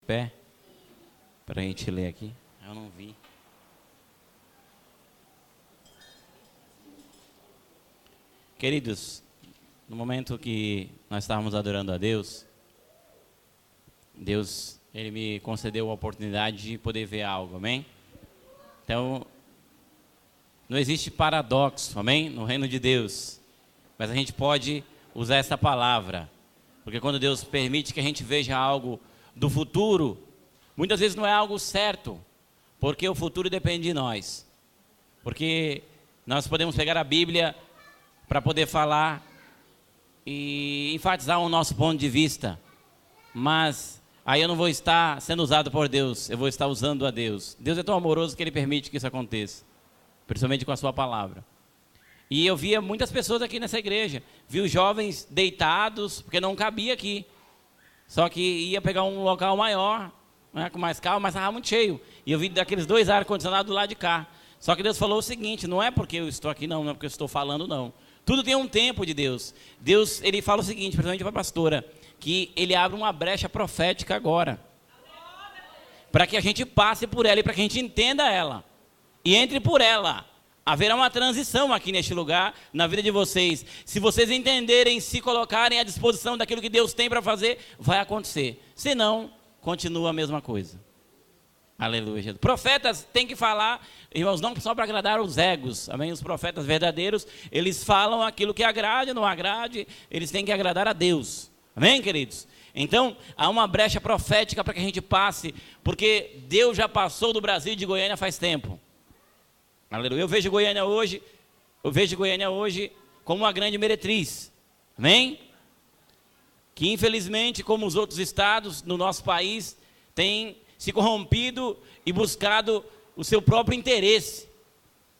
pé para a gente ler aqui. Eu não vi. Queridos, no momento que nós estávamos adorando a Deus, Ele me concedeu a oportunidade de poder ver algo, amém? Então, não existe paradoxo, amém? No reino de Deus. Mas a gente pode usar essa palavra, porque quando Deus permite que a gente veja algo do futuro, muitas vezes não é algo certo, porque o futuro depende de nós. Porque nós podemos pegar a Bíblia para poder falar e enfatizar o nosso ponto de vista, mas aí eu não vou estar sendo usado por Deus, eu vou estar usando a Deus. Deus é tão amoroso que Ele permite que isso aconteça, principalmente com a sua palavra. E eu via muitas pessoas aqui nessa igreja, vi os jovens deitados, porque não cabia aqui, só que ia pegar um local maior, né, com mais calma, mas estava muito cheio, e eu vi daqueles 2 ar-condicionados do lado de cá. Só que Deus falou o seguinte: não é porque eu estou aqui não é porque eu estou falando não. Tudo tem um tempo de Deus. Deus, Ele fala o seguinte, principalmente para a pastora, que Ele abre uma brecha profética agora, para que a gente passe por ela e para que a gente entenda ela, e entre por ela. Haverá uma transição aqui neste lugar, na vida de vocês. Se vocês entenderem, se colocarem à disposição daquilo que Deus tem para fazer, vai acontecer. Se não, continua a mesma coisa. Aleluia, Jesus. Profetas têm que falar, irmãos, não só para agradar os egos, amém? Os profetas verdadeiros, eles falam aquilo que agrade ou não agrade, eles têm que agradar a Deus, amém, queridos? Então, há uma brecha profética para que a gente passe, porque Deus já passou do Brasil e de Goiânia faz tempo, aleluia. Eu vejo Goiânia hoje como uma grande meretriz, amém? Que infelizmente, como os outros estados no nosso país, tem se corrompido e buscado o seu próprio interesse,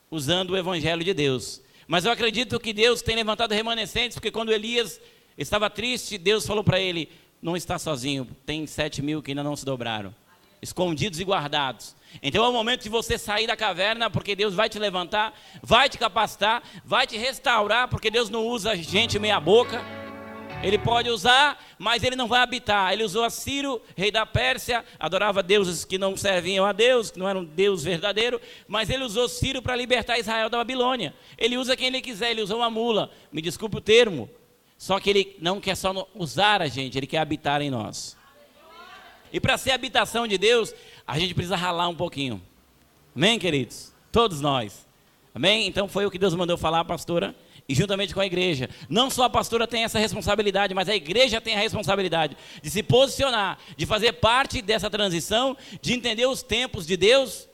usando o Evangelho de Deus. Mas eu acredito que Deus tem levantado remanescentes, porque quando Elias estava triste, Deus falou para ele: não está sozinho, tem 7.000 que ainda não se dobraram, escondidos e guardados. Então é o momento de você sair da caverna, porque Deus vai te levantar, vai te capacitar, vai te restaurar, porque Deus não usa gente meia boca. Ele pode usar, mas Ele não vai habitar. Ele usou a Ciro, rei da Pérsia, adorava deuses que não serviam a Deus, que não eram Deus verdadeiro, mas Ele usou Ciro para libertar Israel da Babilônia. Ele usa quem Ele quiser, Ele usou uma mula, me desculpe o termo, só que Ele não quer só usar a gente, Ele quer habitar em nós. E para ser habitação de Deus, a gente precisa ralar um pouquinho, amém, queridos? Todos nós, amém? Então foi o que Deus mandou falar, pastora, e juntamente com a igreja. Não só a pastora tem essa responsabilidade, mas a igreja tem a responsabilidade de se posicionar, de fazer parte dessa transição, de entender os tempos de Deus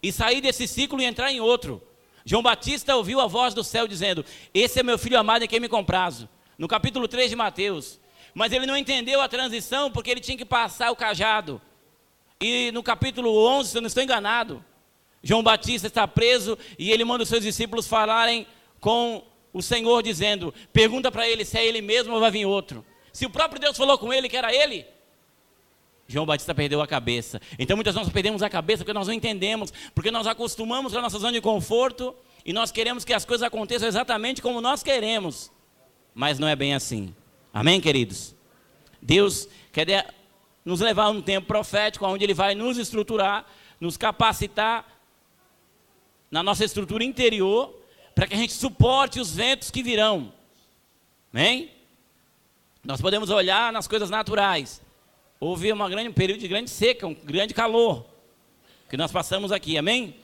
e sair desse ciclo e entrar em outro. João Batista ouviu a voz do céu dizendo: esse é meu filho amado em quem me comprazo, no capítulo 3 de Mateus. Mas ele não entendeu a transição porque ele tinha que passar o cajado. E no capítulo 11, se eu não estou enganado, João Batista está preso e ele manda os seus discípulos falarem com o Senhor, dizendo: pergunta para ele se é ele mesmo ou vai vir outro. Se o próprio Deus falou com ele que era ele, João Batista perdeu a cabeça. Então muitas vezes nós perdemos a cabeça porque nós não entendemos, porque nós acostumamos com a nossa zona de conforto e nós queremos que as coisas aconteçam exatamente como nós queremos, mas não é bem assim, amém, queridos? Deus quer nos levar a um tempo profético, onde Ele vai nos estruturar, nos capacitar na nossa estrutura interior, para que a gente suporte os ventos que virão, amém? Nós podemos olhar nas coisas naturais. Houve um período de grande seca, um grande calor, que nós passamos aqui, amém?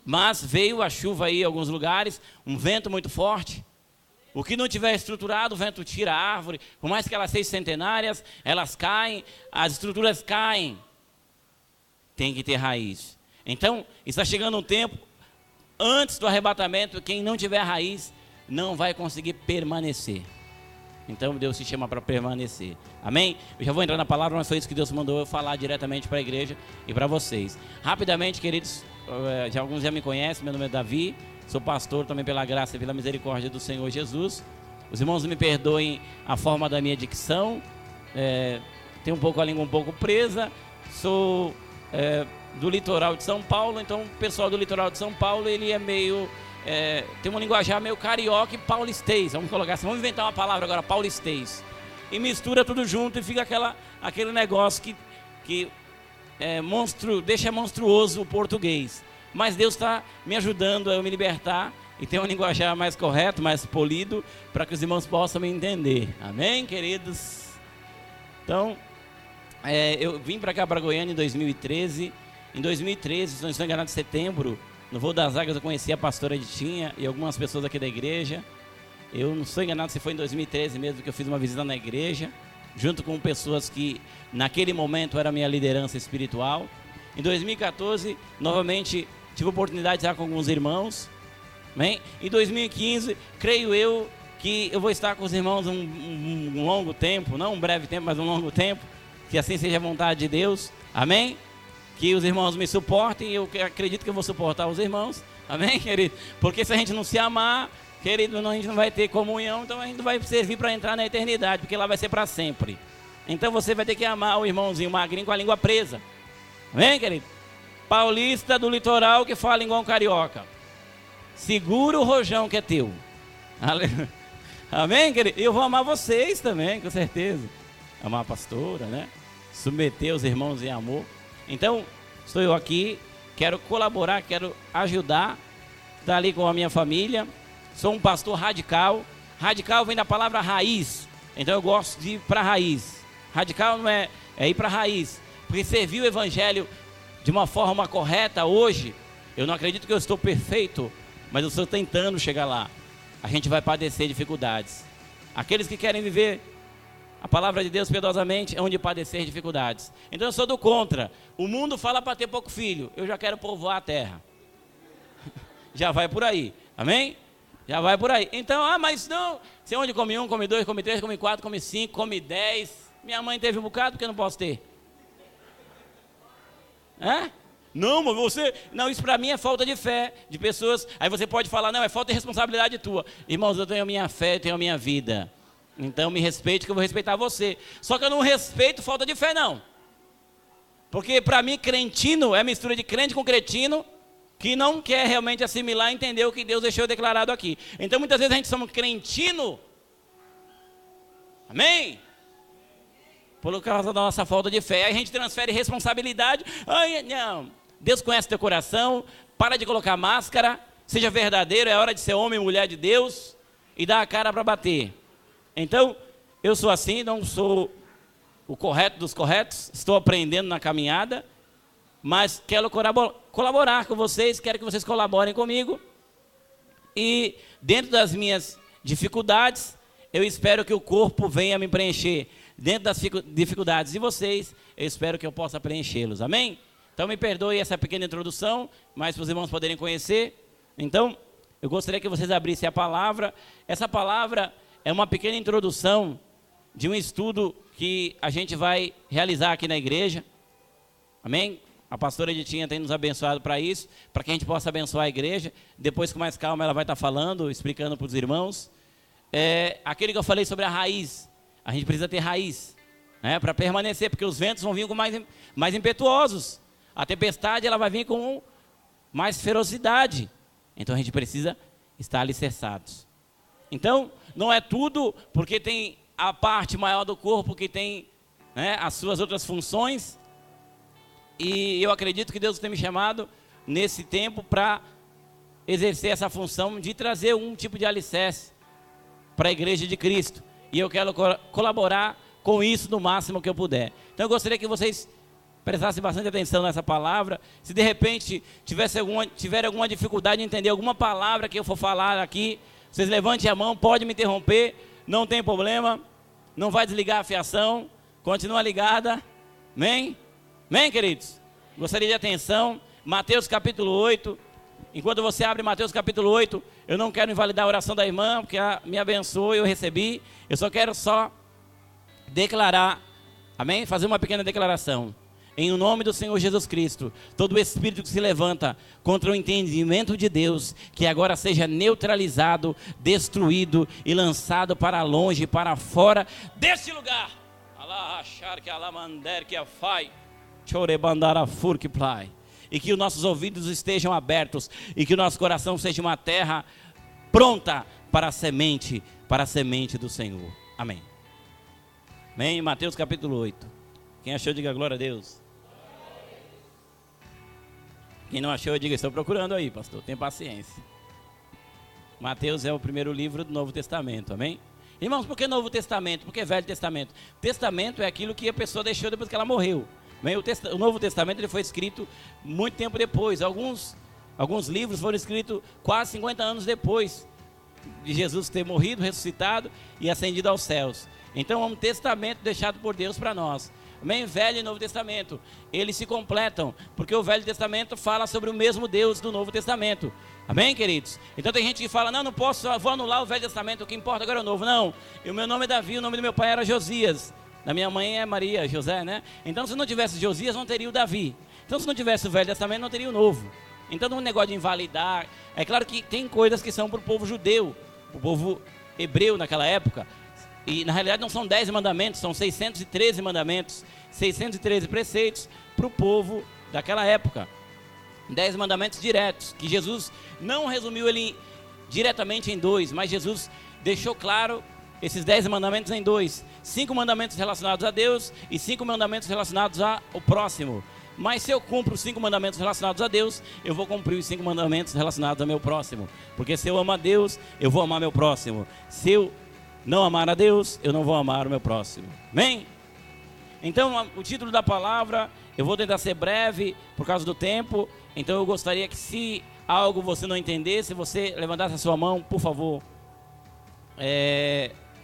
Mas veio a chuva aí em alguns lugares, um vento muito forte. O que não tiver estruturado, o vento tira a árvore, por mais que elas sejam centenárias, elas caem, as estruturas caem. Tem que ter raiz. Então, está chegando um tempo, antes do arrebatamento, quem não tiver raiz, não vai conseguir permanecer. Então Deus se chama para permanecer, amém? Eu já vou entrar na palavra, mas foi isso que Deus mandou eu falar diretamente para a igreja e para vocês. Rapidamente, queridos, alguns já me conhecem, meu nome é Davi, sou pastor também pela graça e pela misericórdia do Senhor Jesus. Os irmãos me perdoem a forma da minha dicção, tenho a língua um pouco presa, sou do litoral de São Paulo, então o pessoal do litoral de São Paulo, ele é meio, tem uma linguajar meio carioca e paulistês, vamos colocar assim, vamos inventar uma palavra agora, paulistês, e mistura tudo junto e fica aquele negócio que que deixa monstruoso o português. Mas Deus está me ajudando a eu me libertar e ter um linguajar mais correto, mais polido, para que os irmãos possam me entender. Amém, queridos? Então, eu vim para cá, para Goiânia, em 2013. Em 2013, se não estou enganado, em setembro, no Voo das Águias, eu conheci a pastora Editinha e algumas pessoas aqui da igreja. Eu não estou enganado se foi em 2013 mesmo que eu fiz uma visita na igreja, junto com pessoas que naquele momento era a minha liderança espiritual. Em 2014, novamente, tive a oportunidade de estar com alguns irmãos. Amém? Em 2015, creio eu que eu vou estar com os irmãos um longo tempo, não um breve tempo, mas um longo tempo, que assim seja a vontade de Deus. Amém? Que os irmãos me suportem, eu acredito que eu vou suportar os irmãos. Amém, querido? Porque se a gente não se amar, querido, a gente não vai ter comunhão, então a gente não vai servir para entrar na eternidade, porque lá vai ser para sempre. Então você vai ter que amar o irmãozinho magrinho com a língua presa. Amém, querido? Paulista do litoral que fala igual um carioca. Segura o rojão que é teu. Amém, querido? Eu vou amar vocês também, com certeza. Amar a pastora, né? Submeter os irmãos em amor. Então, estou eu aqui, quero colaborar, quero ajudar, estar ali com a minha família. Sou um pastor radical. Radical vem da palavra raiz. Então eu gosto de ir para a raiz. Radical não é ir para a raiz. Porque servir o evangelho de uma forma correta hoje, eu não acredito que eu estou perfeito, mas eu estou tentando chegar lá. A gente vai padecer dificuldades. Aqueles que querem viver a palavra de Deus piedosamente é onde padecer dificuldades. Então eu sou do contra. O mundo fala para ter pouco filho. Eu já quero povoar a terra. Já vai por aí. Amém? Já vai por aí. Então, mas não. Você onde come 1, come 2, come 3, come 4, come 5, come 10. Minha mãe teve um bocado, porque eu não posso ter? Não, mas você... Não, isso para mim é falta de fé de pessoas. Aí você pode falar, não, é falta de responsabilidade tua. Irmãos, eu tenho a minha fé, eu tenho a minha vida. Então me respeite que eu vou respeitar você. Só que eu não respeito falta de fé, não. Porque para mim, crentino é mistura de crente com cretino, que não quer realmente assimilar e entender o que Deus deixou declarado aqui. Então muitas vezes a gente somos crentino. Amém? Por causa da nossa falta de fé. Aí a gente transfere responsabilidade. Ai, não. Deus conhece teu coração. Para de colocar máscara. Seja verdadeiro. É hora de ser homem e mulher de Deus. E dar a cara para bater. Então, eu sou assim. Não sou o correto dos corretos. Estou aprendendo na caminhada. Mas quero colaborar com vocês. Quero que vocês colaborem comigo. E dentro das minhas dificuldades, eu espero que o corpo venha me preencher. Dentro das dificuldades de vocês, eu espero que eu possa preenchê-los. Amém? Então me perdoe essa pequena introdução, mas para os irmãos poderem conhecer. Então, eu gostaria que vocês abrissem a palavra. Essa palavra é uma pequena introdução de um estudo que a gente vai realizar aqui na igreja. Amém? A pastora Editinha tem nos abençoado para isso, para que a gente possa abençoar a igreja. Depois, com mais calma, ela vai estar falando, explicando para os irmãos. Aquele que eu falei sobre a raiz. A gente precisa ter raiz, né, para permanecer, porque os ventos vão vir com mais impetuosos. A tempestade ela vai vir com mais ferocidade. Então a gente precisa estar alicerçados. Então, não é tudo, porque tem a parte maior do corpo que tem, né, as suas outras funções. E eu acredito que Deus tem me chamado nesse tempo para exercer essa função de trazer um tipo de alicerce para a igreja de Cristo. E eu quero colaborar com isso no máximo que eu puder. Então eu gostaria que vocês prestassem bastante atenção nessa palavra. Se de repente tiver alguma dificuldade de entender alguma palavra que eu for falar aqui, vocês levantem a mão, pode me interromper, não tem problema. Não vai desligar a fiação, continua ligada. Amém? Amém, queridos? Gostaria de atenção. Mateus capítulo 8. Enquanto você abre Mateus capítulo 8, eu não quero invalidar a oração da irmã, porque ela me abençoou e eu recebi. Eu só quero declarar, amém? Fazer uma pequena declaração. Em nome do Senhor Jesus Cristo, todo espírito que se levanta contra o entendimento de Deus, que agora seja neutralizado, destruído e lançado para longe, para fora deste lugar. E que os nossos ouvidos estejam abertos e que o nosso coração seja uma terra pronta para a semente do Senhor. Amém. Amém. Mateus capítulo 8. Quem achou, diga glória a Deus. Quem não achou, diga, estou procurando aí, pastor, tenha paciência. Mateus é o primeiro livro do Novo Testamento, amém? Irmãos, por que Novo Testamento? Por que Velho Testamento? Testamento é aquilo que a pessoa deixou depois que ela morreu. O Novo Testamento ele foi escrito muito tempo depois. Alguns livros foram escritos quase 50 anos depois de Jesus ter morrido, ressuscitado e ascendido aos céus. Então é um testamento deixado por Deus para nós. Amém? Velho e Novo Testamento, eles se completam, porque o Velho Testamento fala sobre o mesmo Deus do Novo Testamento. Amém, queridos? Então tem gente que fala, não posso, vou anular o Velho Testamento, o que importa agora é o Novo. Não, o meu nome é Davi, o nome do meu pai era Josias, da minha mãe é Maria, José, né? Então se não tivesse Josias, não teria o Davi. Então se não tivesse o Velho Testamento, não teria o Novo. Então não é um negócio de invalidar. É claro que tem coisas que são para o povo judeu, o povo hebreu naquela época. E na realidade não são 10 mandamentos, são 613 mandamentos, 613 preceitos para o povo daquela época. 10 mandamentos diretos, que Jesus não resumiu ele diretamente em 2, mas Jesus deixou claro esses 10 mandamentos em 2. 5 mandamentos relacionados a Deus e 5 mandamentos relacionados ao próximo. Mas se eu cumpro os 5 mandamentos relacionados a Deus, eu vou cumprir os 5 mandamentos relacionados ao meu próximo. Porque se eu amo a Deus, eu vou amar meu próximo. Se eu não amar a Deus, eu não vou amar o meu próximo. Amém? Então, o título da palavra, eu vou tentar ser breve por causa do tempo. Então, eu gostaria que se algo você não entendesse, você levantasse a sua mão, por favor.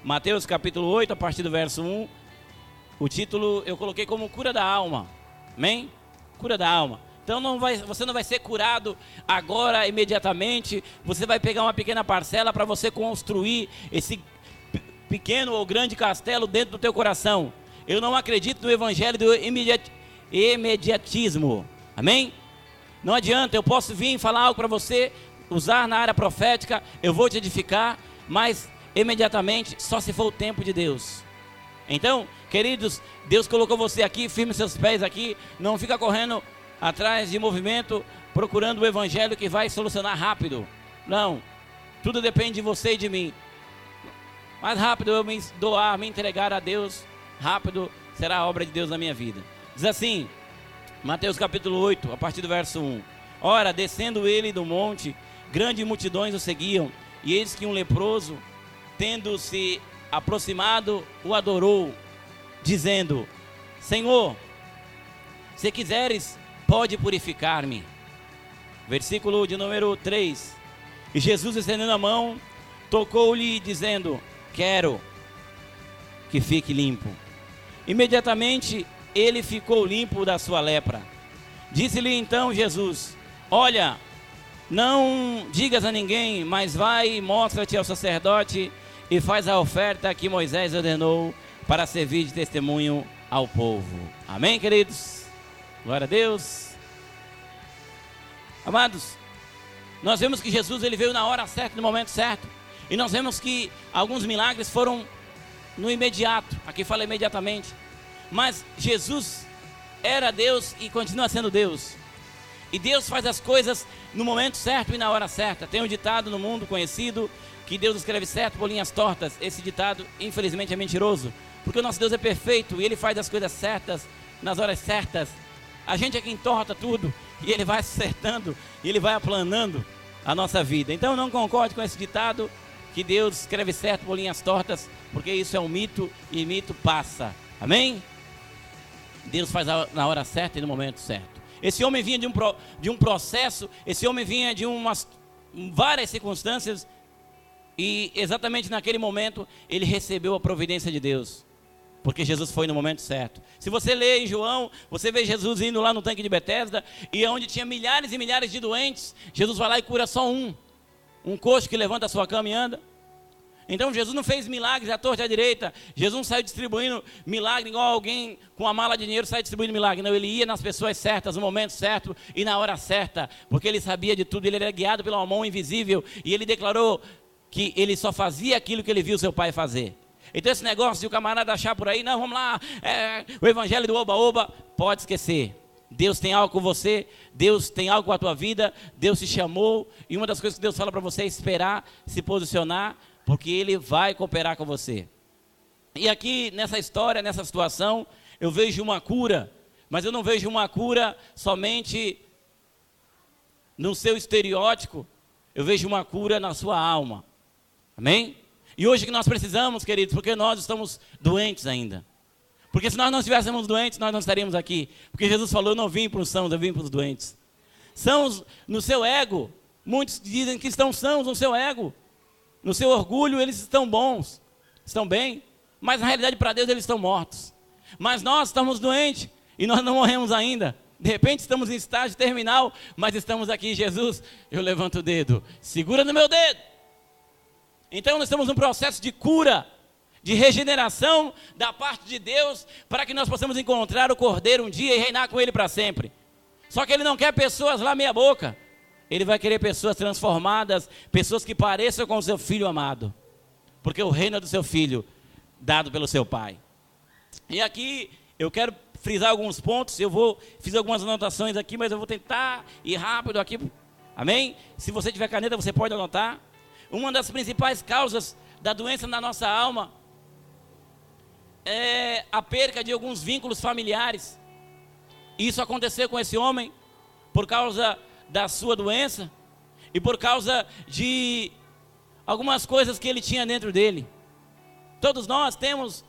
Mateus capítulo 8, a partir do verso 1. O título eu coloquei como cura da alma. Amém? Cura da alma. Então você não vai ser curado agora, imediatamente. Você vai pegar uma pequena parcela para você construir esse pequeno ou grande castelo dentro do teu coração. Eu não acredito no evangelho do imediatismo. Amém? Não adianta, eu posso vir e falar algo para você, usar na área profética, eu vou te edificar, mas imediatamente só se for o tempo de Deus. Então, queridos, Deus colocou você aqui, firme seus pés aqui, não fica correndo atrás de movimento, procurando o evangelho que vai solucionar rápido. Não, tudo depende de você e de mim. Mais rápido eu me doar, me entregar a Deus, rápido será a obra de Deus na minha vida. Diz assim, Mateus capítulo 8, a partir do verso 1. Ora, descendo ele do monte, grandes multidões o seguiam, e eis que um leproso, tendo se aproximado, o adorou, dizendo, Senhor, se quiseres, pode purificar-me. Versículo de número 3. E Jesus, estendendo a mão, tocou-lhe, dizendo, quero que fique limpo. Imediatamente ele ficou limpo da sua lepra. Disse-lhe então Jesus, olha, não digas a ninguém, mas vai e mostra-te ao sacerdote e faz a oferta que Moisés ordenou para servir de testemunho ao povo. Amém, queridos? Glória a Deus. Amados, nós vemos que Jesus ele veio na hora certa, no momento certo. E nós vemos que alguns milagres foram no imediato. Aqui fala imediatamente. Mas Jesus era Deus e continua sendo Deus. E Deus faz as coisas no momento certo e na hora certa. Tem um ditado no mundo conhecido que Deus escreve certo por linhas tortas. Esse ditado, infelizmente, é mentiroso. Porque o nosso Deus é perfeito e Ele faz as coisas certas nas horas certas. A gente é quem torta tudo e Ele vai acertando e Ele vai aplanando a nossa vida. Então não concorde com esse ditado que Deus escreve certo por linhas tortas, porque isso é um mito e mito passa. Amém? Deus faz na hora certa e no momento certo. Esse homem vinha de um processo, esse homem vinha de várias circunstâncias e exatamente naquele momento ele recebeu a providência de Deus. Porque Jesus foi no momento certo. Se você lê em João, você vê Jesus indo lá no tanque de Betesda, e onde tinha milhares e milhares de doentes, Jesus vai lá e cura só um coxo que levanta a sua cama e anda. Então Jesus não fez milagres à torta e à direita. Jesus não saiu distribuindo milagre igual alguém com uma mala de dinheiro sai distribuindo milagre. Não, ele ia nas pessoas certas, no momento certo e na hora certa, porque ele sabia de tudo, ele era guiado pela mão invisível, e ele declarou que ele só fazia aquilo que ele viu seu pai fazer. Então esse negócio de o camarada achar por aí, não, vamos lá, o evangelho do oba-oba, pode esquecer. Deus tem algo com você, Deus tem algo com a tua vida, Deus te chamou, e uma das coisas que Deus fala para você é esperar, se posicionar, porque Ele vai cooperar com você. E aqui nessa história, nessa situação, eu vejo uma cura, mas eu não vejo uma cura somente no seu estereótipo, eu vejo uma cura na sua alma. Amém? E hoje que nós precisamos, queridos, porque nós estamos doentes ainda. Porque se nós não estivéssemos doentes, nós não estaríamos aqui. Porque Jesus falou, eu não vim para os sãos, eu vim para os doentes. Sãos no seu ego, muitos dizem que estão sãos no seu ego. No seu orgulho eles estão bons, estão bem, mas na realidade para Deus eles estão mortos. Mas nós estamos doentes e nós não morremos ainda. De repente estamos em estágio terminal, mas estamos aqui, Jesus, eu levanto o dedo, segura no meu dedo. Então nós estamos num processo de cura, de regeneração da parte de Deus, para que nós possamos encontrar o Cordeiro um dia e reinar com Ele para sempre. Só que Ele não quer pessoas lá meia boca, Ele vai querer pessoas transformadas, pessoas que pareçam com o seu Filho amado, porque o reino é do seu Filho, dado pelo seu Pai. E aqui eu quero frisar alguns pontos, fiz algumas anotações aqui, mas eu vou tentar ir rápido aqui, amém? Se você tiver caneta, você pode anotar. Uma das principais causas da doença na nossa alma é a perca de alguns vínculos familiares. Isso aconteceu com esse homem por causa da sua doença e por causa de algumas coisas que ele tinha dentro dele. Todos nós temos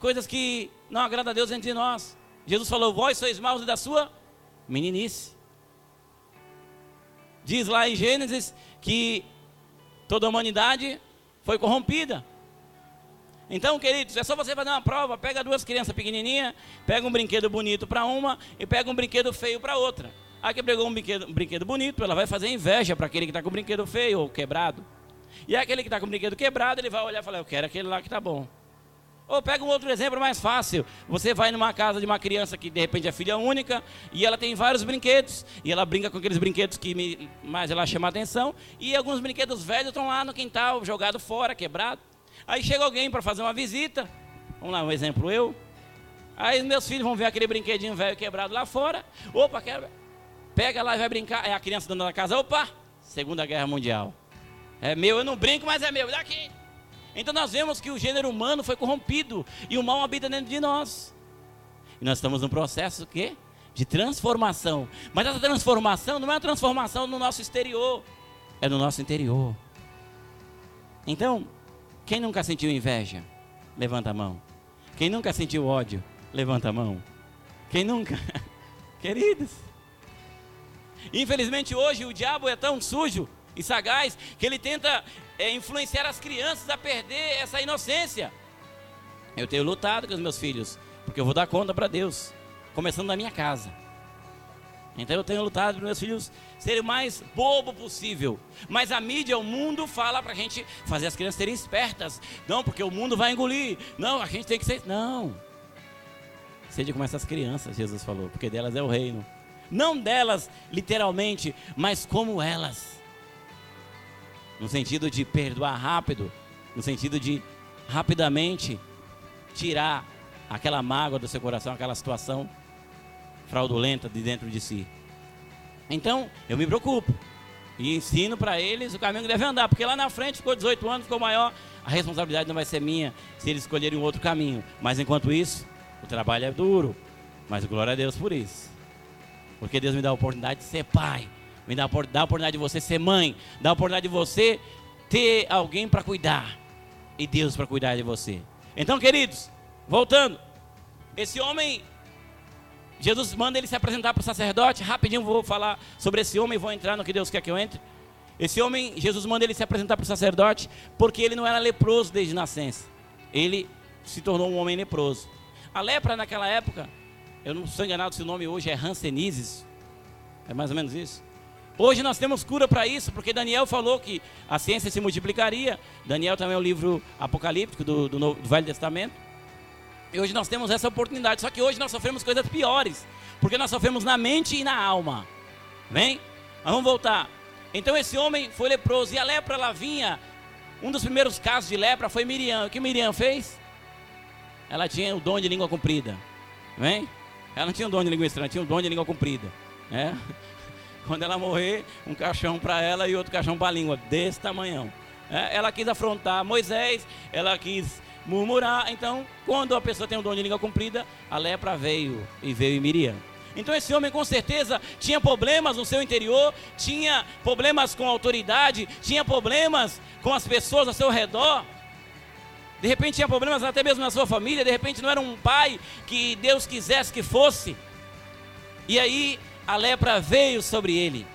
coisas que não agradam a Deus entre nós. Jesus falou, vós sois maus da sua meninice. Diz lá em Gênesis que toda a humanidade foi corrompida. Então, queridos, é só você fazer uma prova, pega duas crianças pequenininhas, pega um brinquedo bonito para uma e pega um brinquedo feio para outra. Aí que pegou um brinquedo bonito, ela vai fazer inveja para aquele que está com o brinquedo feio ou quebrado. E aquele que está com o brinquedo quebrado, ele vai olhar e falar, eu quero aquele lá que está bom. Ou pega um outro exemplo mais fácil, você vai numa casa de uma criança que de repente é filha única, e ela tem vários brinquedos, e ela brinca com aqueles brinquedos que mais ela chama a atenção, e alguns brinquedos velhos estão lá no quintal, jogados fora, quebrado. Aí chega alguém para fazer uma visita, vamos lá, um exemplo eu, aí meus filhos vão ver aquele brinquedinho velho quebrado lá fora, opa, pega lá e vai brincar, aí a criança dentro da casa, opa, Segunda Guerra Mundial, é meu, eu não brinco, mas é meu, daqui. Então nós vemos que o gênero humano foi corrompido e o mal habita dentro de nós. E nós estamos num processo quê? De transformação. Mas essa transformação não é uma transformação no nosso exterior, é no nosso interior. Então, quem nunca sentiu inveja? Levanta a mão. Quem nunca sentiu ódio? Levanta a mão. Quem nunca? Queridos. Infelizmente hoje o diabo é tão sujo e sagaz que ele tenta influenciar as crianças a perder essa inocência. Eu tenho lutado com os meus filhos, porque eu vou dar conta para Deus, começando na minha casa. Então eu tenho lutado para meus filhos serem o mais bobo possível. Mas a mídia, o mundo fala para a gente fazer as crianças serem espertas. Não, porque o mundo vai engolir. Não, a gente tem que ser... Não. Seja como essas crianças, Jesus falou, porque delas é o reino. Não delas, literalmente, mas como elas. No sentido de perdoar rápido, no sentido de rapidamente tirar aquela mágoa do seu coração, aquela situação fraudulenta de dentro de si. Então, eu me preocupo e ensino para eles o caminho que devem andar, porque lá na frente ficou 18 anos, ficou maior, a responsabilidade não vai ser minha se eles escolherem um outro caminho. Mas enquanto isso, o trabalho é duro, mas glória a Deus por isso. Porque Deus me dá a oportunidade de ser pai, me dá a oportunidade de você ser mãe, dá a oportunidade de você ter alguém para cuidar e Deus para cuidar de você. Então, queridos, voltando, esse homem, Jesus manda ele se apresentar para o sacerdote. Rapidinho vou falar sobre esse homem, vou entrar no que Deus quer que eu entre. Esse homem, Jesus manda ele se apresentar para o sacerdote, porque ele não era leproso desde nascença. Ele se tornou um homem leproso. A lepra naquela época, eu não sou enganado se o nome hoje é hanseníase, é mais ou menos isso. Hoje nós temos cura para isso, porque Daniel falou que a ciência se multiplicaria. Daniel também é um livro apocalíptico do Velho Testamento. E hoje nós temos essa oportunidade, só que hoje nós sofremos coisas piores, porque nós sofremos na mente e na alma. Vem? Mas vamos voltar. Então esse homem foi leproso, e a lepra ela vinha, um dos primeiros casos de lepra foi Miriam. O que Miriam fez? Ela tinha o dom de língua comprida. Vem? Ela não tinha o dom de língua estranha, tinha o dom de língua comprida. É? Quando ela morrer, um caixão para ela e outro caixão para a língua, desse tamanhão. É? Ela quis afrontar Moisés, ela quis murmurar. Então, quando a pessoa tem um dom de língua comprida, a lepra veio em Miriam. Então esse homem com certeza tinha problemas no seu interior, tinha problemas com a autoridade, tinha problemas com as pessoas ao seu redor. De repente tinha problemas até mesmo na sua família, de repente não era um pai que Deus quisesse que fosse. E aí a lepra veio sobre ele.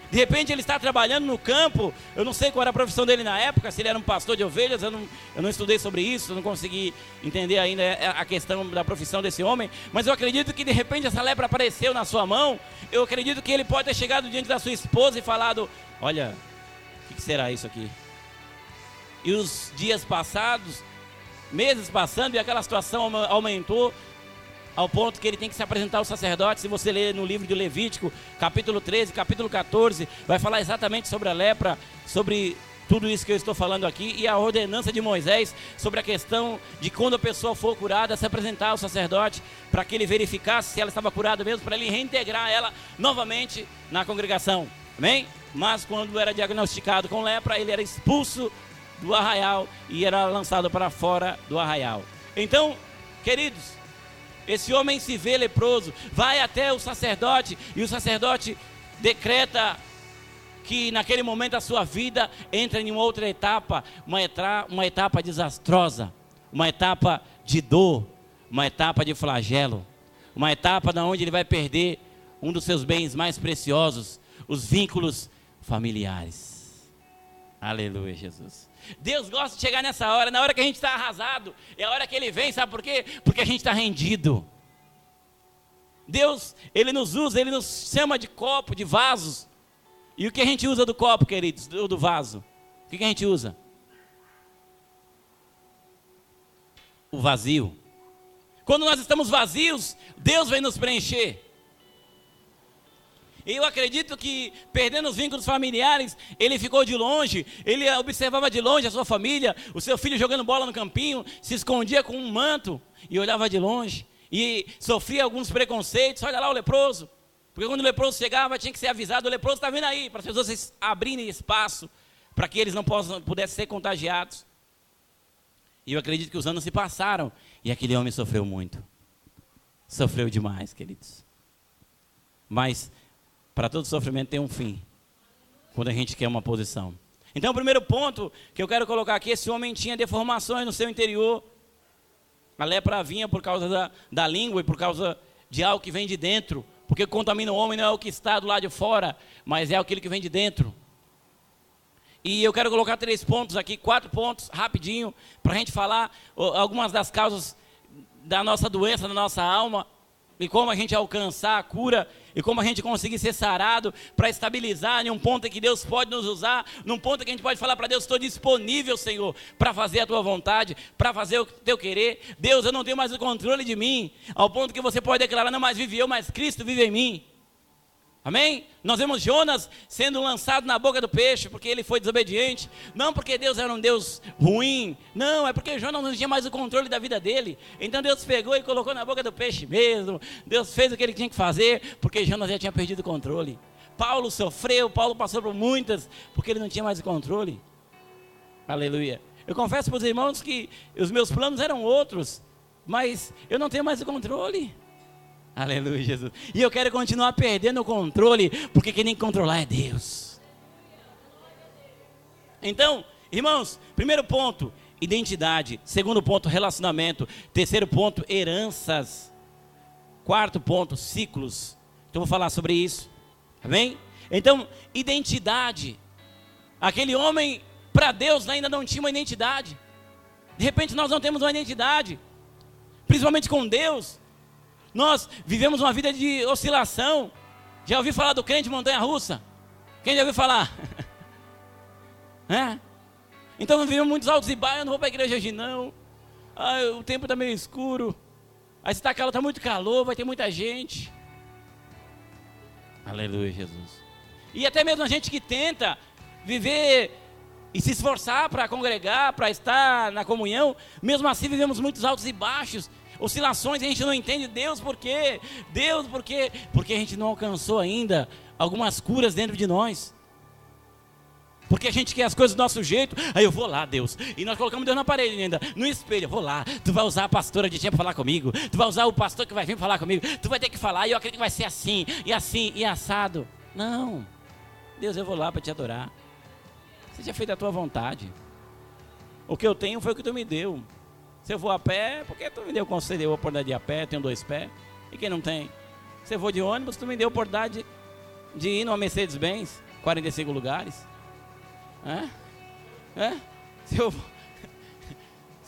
De repente ele está trabalhando no campo, eu não sei qual era a profissão dele na época, se ele era um pastor de ovelhas, eu não estudei sobre isso, eu não consegui entender ainda a questão da profissão desse homem, mas eu acredito que de repente essa lepra apareceu na sua mão, eu acredito que ele pode ter chegado diante da sua esposa e falado, olha, o que será isso aqui? E os dias passados, meses passando, e aquela situação aumentou, ao ponto que ele tem que se apresentar ao sacerdote. Se você ler no livro de Levítico, capítulo 13, capítulo 14, vai falar exatamente sobre a lepra, sobre tudo isso que eu estou falando aqui, e a ordenança de Moisés, sobre a questão de quando a pessoa for curada, se apresentar ao sacerdote, para que ele verificasse se ela estava curada mesmo, para ele reintegrar ela novamente na congregação, amém? Mas quando era diagnosticado com lepra, ele era expulso do arraial, e era lançado para fora do arraial. Então, queridos, esse homem se vê leproso, vai até o sacerdote, e o sacerdote decreta que naquele momento a sua vida entra em uma outra etapa, uma etapa desastrosa, uma etapa de dor, uma etapa de flagelo, uma etapa onde ele vai perder um dos seus bens mais preciosos, os vínculos familiares. Aleluia, Jesus. Deus gosta de chegar nessa hora, na hora que a gente está arrasado, é a hora que Ele vem, sabe por quê? Porque a gente está rendido. Deus, Ele nos usa, Ele nos chama de copo, de vasos. E o que a gente usa do copo, queridos, do vaso? O que a gente usa? O vazio. Quando nós estamos vazios, Deus vem nos preencher. E eu acredito que, perdendo os vínculos familiares, ele ficou de longe, ele observava de longe a sua família, o seu filho jogando bola no campinho, se escondia com um manto e olhava de longe, e sofria alguns preconceitos. Olha lá o leproso, porque quando o leproso chegava tinha que ser avisado, o leproso está vindo aí, para as pessoas abrirem espaço, para que eles não pudessem ser contagiados. E eu acredito que os anos se passaram, e aquele homem sofreu muito, sofreu demais, queridos. Mas para todo sofrimento tem um fim, quando a gente quer uma posição. Então o primeiro ponto que eu quero colocar aqui, esse homem tinha deformações no seu interior. A lepra vinha por causa da língua e por causa de algo que vem de dentro, porque o que contamina o homem não é o que está do lado de fora, mas é aquilo que vem de dentro. E eu quero colocar 3 pontos aqui, 4 pontos, rapidinho, para a gente falar algumas das causas da nossa doença, da nossa alma, e como a gente alcançar a cura, e como a gente conseguir ser sarado, para estabilizar em um ponto em que Deus pode nos usar, num ponto em que a gente pode falar para Deus, estou disponível, Senhor, para fazer a tua vontade, para fazer o teu querer. Deus, eu não tenho mais o controle de mim, ao ponto que você pode declarar, não mais vive eu, mas Cristo vive em mim. Amém? Nós vemos Jonas sendo lançado na boca do peixe, porque ele foi desobediente, não porque Deus era um Deus ruim, não, é porque Jonas não tinha mais o controle da vida dele. Então Deus pegou e colocou na boca do peixe mesmo, Deus fez o que ele tinha que fazer, porque Jonas já tinha perdido o controle. Paulo sofreu, Paulo passou por muitas, porque ele não tinha mais o controle. Aleluia. Eu confesso para os irmãos que os meus planos eram outros, mas eu não tenho mais o controle. Aleluia, Jesus. E eu quero continuar perdendo o controle, porque quem tem que controlar é Deus. Então, irmãos, primeiro ponto, identidade. Segundo ponto, relacionamento. Terceiro ponto, heranças. Quarto ponto, ciclos. Então, vou falar sobre isso. Amém? Então, identidade. Aquele homem, para Deus, ainda não tinha uma identidade. De repente, nós não temos uma identidade. Principalmente com Deus. Nós vivemos uma vida de oscilação. Já ouviu falar do crente montanha-russa? Quem já ouviu falar? Então vivemos muitos altos e baixos. Eu não vou para a igreja hoje não. O tempo está meio escuro. Aí está muito calor, vai ter muita gente. Aleluia, Jesus. E até mesmo a gente que tenta viver e se esforçar para congregar, para estar na comunhão, mesmo assim vivemos muitos altos e baixos. Oscilações, a gente não entende Deus por quê? Deus por quê? Porque a gente não alcançou ainda algumas curas dentro de nós. Porque a gente quer as coisas do nosso jeito. Aí eu vou lá, Deus. E nós colocamos Deus na parede ainda, no espelho. Eu vou lá. Tu vai usar a pastora de tempo para falar comigo. Tu vai usar o pastor que vai vir falar comigo. Tu vai ter que falar. E eu acredito que vai ser assim, e assado. Não. Deus, eu vou lá para te adorar. Seja feita a tua vontade. O que eu tenho foi o que tu me deu. Se eu vou a pé, porque tu me deu, concedeu a oportunidade de ir a pé, tenho 2 pés. E quem não tem? Se eu vou de ônibus, tu me deu a oportunidade de ir numa Mercedes-Benz, 45 lugares. Se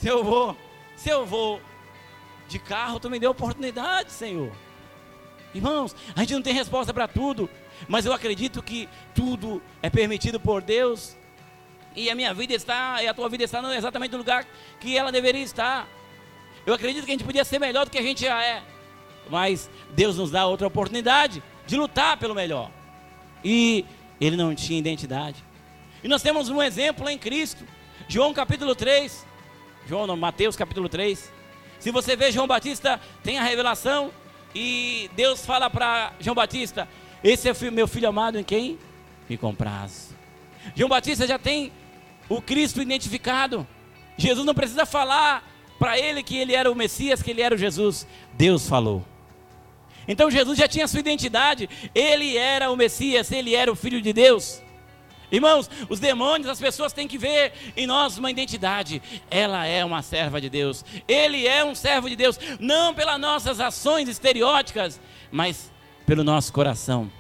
eu vou de carro, tu me deu oportunidade, Senhor. Irmãos, a gente não tem resposta para tudo, mas eu acredito que tudo é permitido por Deus. E a minha vida está, e a tua vida está exatamente no lugar que ela deveria estar. Eu acredito que a gente podia ser melhor do que a gente já é, mas Deus nos dá outra oportunidade de lutar pelo melhor. E ele não tinha identidade. E nós temos um exemplo em Cristo. João capítulo 3. Mateus capítulo 3. Se você vê, João Batista tem a revelação. E Deus fala para João Batista: esse é o meu filho amado em quem me comprazo. João Batista já tem o Cristo identificado. Jesus não precisa falar para ele que ele era o Messias, que ele era o Jesus. Deus falou. Então Jesus já tinha sua identidade. Ele era o Messias, ele era o Filho de Deus. Irmãos, os demônios, as pessoas têm que ver em nós uma identidade. Ela é uma serva de Deus. Ele é um servo de Deus. Não pelas nossas ações estereóticas, mas pelo nosso coração.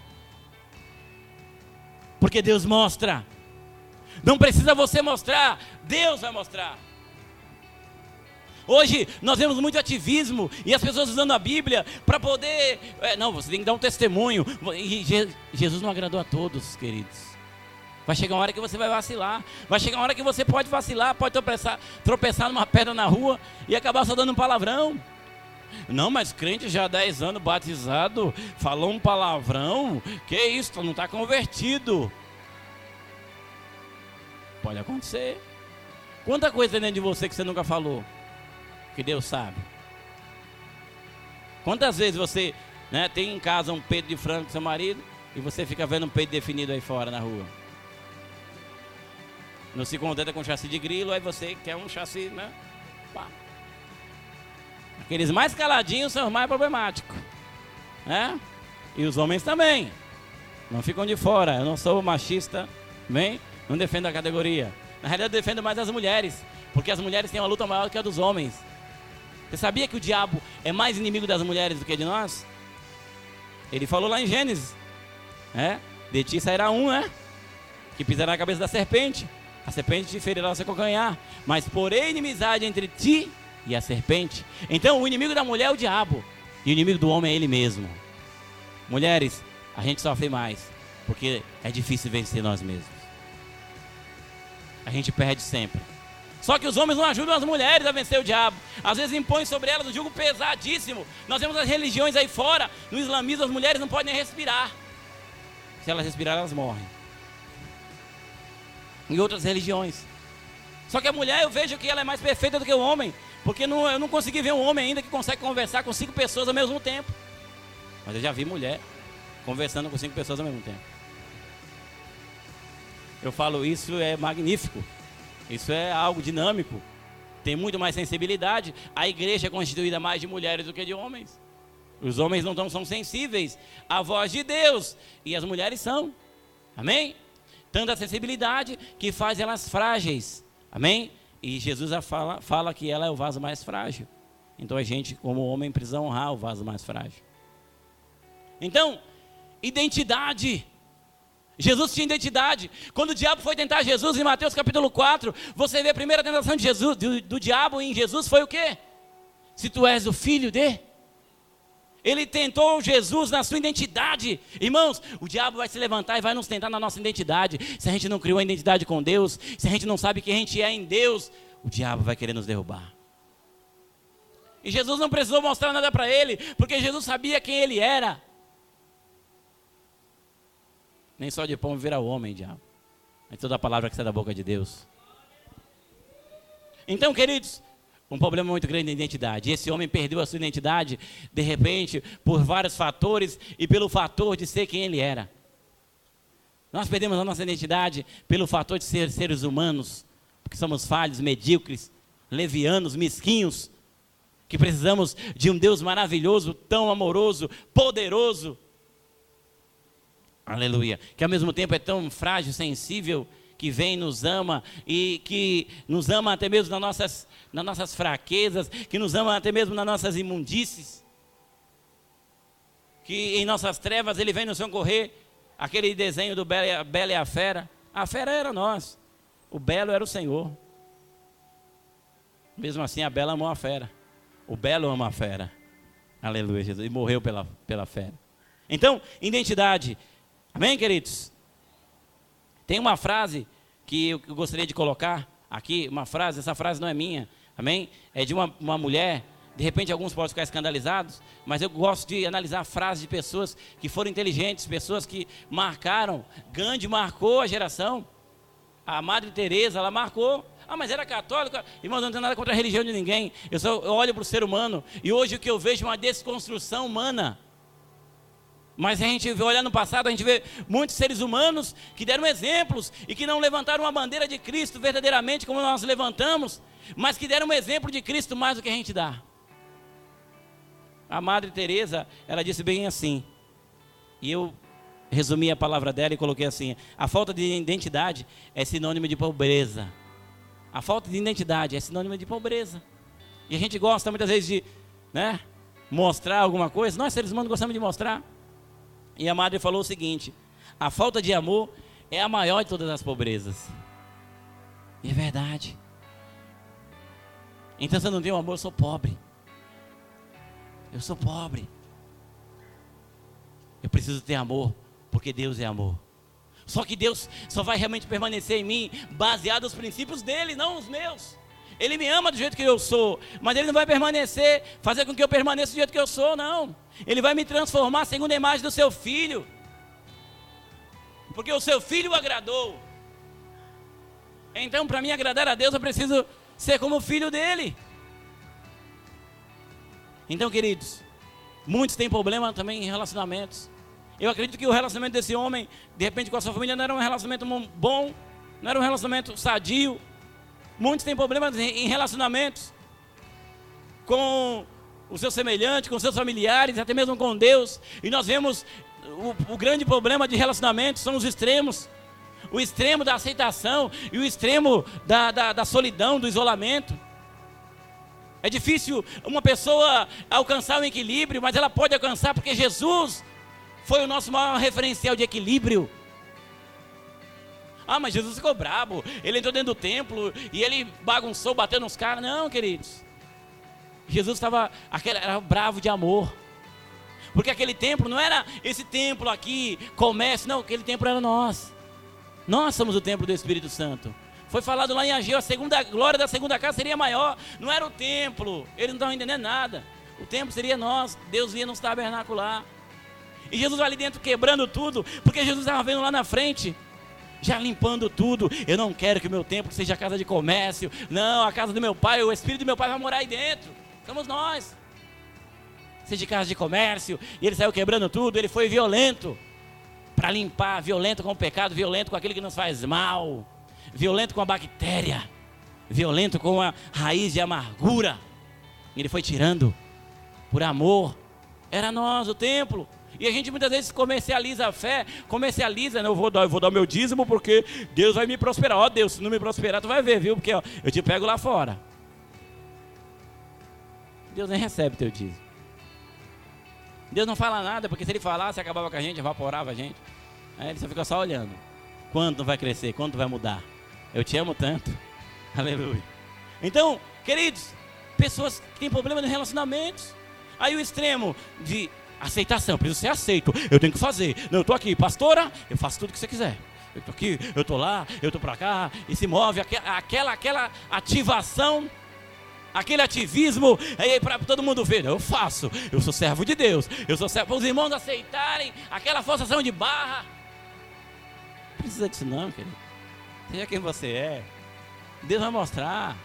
Porque Deus mostra. Não precisa você mostrar, Deus vai mostrar. Hoje nós vemos muito ativismo e as pessoas usando a Bíblia para poder... não, você tem que dar um testemunho. E Jesus não agradou a todos, queridos. Vai chegar uma hora que você vai vacilar. Vai chegar uma hora que você pode vacilar, pode tropeçar numa pedra na rua e acabar só dando um palavrão. Não, mas crente já há 10 anos batizado, falou um palavrão. Que isso, tu não está convertido. Pode acontecer. Quanta coisa tem dentro de você que você nunca falou, que Deus sabe. Quantas vezes você tem em casa um peito de frango com seu marido e você fica vendo um peito definido aí fora na rua? Não se contenta com chassi de grilo, aí você quer um chassi, né? Pá. Aqueles mais caladinhos são os mais problemáticos, né? E os homens também. Não ficam de fora. Eu não sou machista, bem? Não defendo a categoria. Na realidade eu defendo mais as mulheres, porque as mulheres têm uma luta maior que a dos homens. Você sabia que o diabo é mais inimigo das mulheres do que de nós? Ele falou lá em Gênesis, de ti sairá um, que pisará na cabeça da serpente. A serpente te ferirá o seu calcanhar, mas porém inimizade entre ti e a serpente. Então o inimigo da mulher é o diabo, e o inimigo do homem é ele mesmo. Mulheres, a gente sofre mais, porque é difícil vencer nós mesmos. A gente perde sempre. Só que os homens não ajudam as mulheres a vencer o diabo. Às vezes impõem sobre elas um jugo pesadíssimo. Nós vemos as religiões aí fora. No islamismo as mulheres não podem nem respirar. Se elas respirarem, elas morrem. Em outras religiões. Só que a mulher, eu vejo que ela é mais perfeita do que o homem. Porque eu não consegui ver um homem ainda que consegue conversar com 5 pessoas ao mesmo tempo. Mas eu já vi mulher conversando com 5 pessoas ao mesmo tempo. Eu falo, isso é magnífico. Isso é algo dinâmico. Tem muito mais sensibilidade. A igreja é constituída mais de mulheres do que de homens. Os homens não são sensíveis à voz de Deus. E as mulheres são. Amém? Tanta sensibilidade que faz elas frágeis. Amém? E Jesus fala que ela é o vaso mais frágil. Então a gente, como homem, precisa honrar o vaso mais frágil. Então, identidade. Jesus tinha identidade. Quando o diabo foi tentar Jesus em Mateus capítulo 4, você vê a primeira tentação de Jesus, do diabo em Jesus foi o quê? Se tu és o filho de... Ele tentou Jesus na sua identidade. Irmãos, o diabo vai se levantar e vai nos tentar na nossa identidade. Se a gente não criou a identidade com Deus, se a gente não sabe quem a gente é em Deus, o diabo vai querer nos derrubar. E Jesus não precisou mostrar nada para ele, porque Jesus sabia quem ele era. Nem só de pão vira o homem, diabo. É toda a palavra que sai da boca de Deus. Então, queridos, um problema muito grande na identidade. Esse homem perdeu a sua identidade, de repente, por vários fatores e pelo fator de ser quem ele era. Nós perdemos a nossa identidade pelo fator de ser seres humanos, porque somos falhos, medíocres, levianos, mesquinhos, que precisamos de um Deus maravilhoso, tão amoroso, poderoso, aleluia, que ao mesmo tempo é tão frágil, sensível, que vem e nos ama, e que nos ama até mesmo nas nossas fraquezas, que nos ama até mesmo nas nossas imundícies, que em nossas trevas Ele vem nos socorrer. Aquele desenho do Bela e a Fera era nós, o Belo era o Senhor. Mesmo assim a Bela amou a fera, o Belo ama a fera, aleluia, Jesus, e morreu pela fera. Então, identidade, amém, queridos? Tem uma frase que eu gostaria de colocar aqui, essa frase não é minha, amém? É de uma mulher, de repente alguns podem ficar escandalizados, mas eu gosto de analisar frases de pessoas que foram inteligentes, pessoas que marcaram. Gandhi marcou a geração, a Madre Teresa, ela marcou. Ah, mas era católica. Irmão, não tem nada contra a religião de ninguém, eu olho para o ser humano, e hoje o que eu vejo é uma desconstrução humana. Mas a gente vê, olhar no passado, a gente vê muitos seres humanos que deram exemplos e que não levantaram uma bandeira de Cristo verdadeiramente como nós levantamos, mas que deram um exemplo de Cristo mais do que a gente dá. A Madre Teresa, ela disse bem assim, e eu resumi a palavra dela e coloquei assim: a falta de identidade é sinônimo de pobreza. A falta de identidade é sinônimo de pobreza. E a gente gosta muitas vezes de, mostrar alguma coisa. Nós seres humanos gostamos de mostrar. E a Madre falou o seguinte: a falta de amor é a maior de todas as pobrezas. E é verdade. Então, se eu não tenho amor, eu sou pobre. Eu sou pobre. Eu preciso ter amor, porque Deus é amor. Só que Deus só vai realmente permanecer em mim baseado nos princípios dele, não os meus. Ele me ama do jeito que eu sou, mas Ele não vai permanecer, fazer com que eu permaneça do jeito que eu sou, não. Ele vai me transformar segundo a imagem do seu Filho, porque o seu Filho o agradou. Então, para mim agradar a Deus, eu preciso ser como o filho dele. Então, queridos, muitos têm problema também em relacionamentos. Eu acredito que o relacionamento desse homem, de repente com a sua família, não era um relacionamento bom, não era um relacionamento sadio. Muitos têm problemas em relacionamentos com o seu semelhante, com seus familiares, até mesmo com Deus. E nós vemos o grande problema de relacionamentos são os extremos. O extremo da aceitação e o extremo da solidão, do isolamento. É difícil uma pessoa alcançar o equilíbrio, mas ela pode alcançar porque Jesus foi o nosso maior referencial de equilíbrio. Ah, mas Jesus ficou brabo, ele entrou dentro do templo e ele bagunçou, bateu nos caras. Não, queridos, Jesus era bravo de amor, porque aquele templo não era esse templo aqui, comércio, não, aquele templo era nós. Nós somos o templo do Espírito Santo. Foi falado lá em Ageu, a glória da segunda casa seria maior, não era o templo, eles não estavam entendendo nada. O templo seria nós, Deus ia nos tabernacular. E Jesus ali dentro quebrando tudo, porque Jesus estava vendo lá na frente, já limpando tudo. Eu não quero que o meu templo seja a casa de comércio, não, a casa do meu pai, o Espírito do meu pai vai morar aí dentro, somos nós. Seja de casa de comércio, e ele saiu quebrando tudo, ele foi violento, para limpar, violento com o pecado, violento com aquilo que nos faz mal, violento com a bactéria, violento com a raiz de amargura. Ele foi tirando, por amor. Era nós, o templo. E a gente muitas vezes comercializa a fé, eu vou dar meu dízimo porque Deus vai me prosperar. Ó Deus, se não me prosperar, tu vai ver, viu? Porque eu te pego lá fora. Deus nem recebe teu dízimo. Deus não fala nada, porque se ele falasse, acabava com a gente, evaporava a gente. Aí ele só fica só olhando. Quanto vai crescer, quanto vai mudar. Eu te amo tanto. Aleluia. Então, queridos, pessoas que têm problema de relacionamentos. Aí o extremo de aceitação, preciso ser aceito, eu tenho que fazer. Não, eu estou aqui, pastora, eu faço tudo o que você quiser. Eu estou aqui, eu estou lá, eu estou para cá. E se move aquela ativação, aquele ativismo, aí para todo mundo ver, eu faço, eu sou servo de Deus, eu sou servo, para os irmãos aceitarem aquela forçação de barra. Não precisa disso não, querido. Seja quem você é, Deus vai mostrar.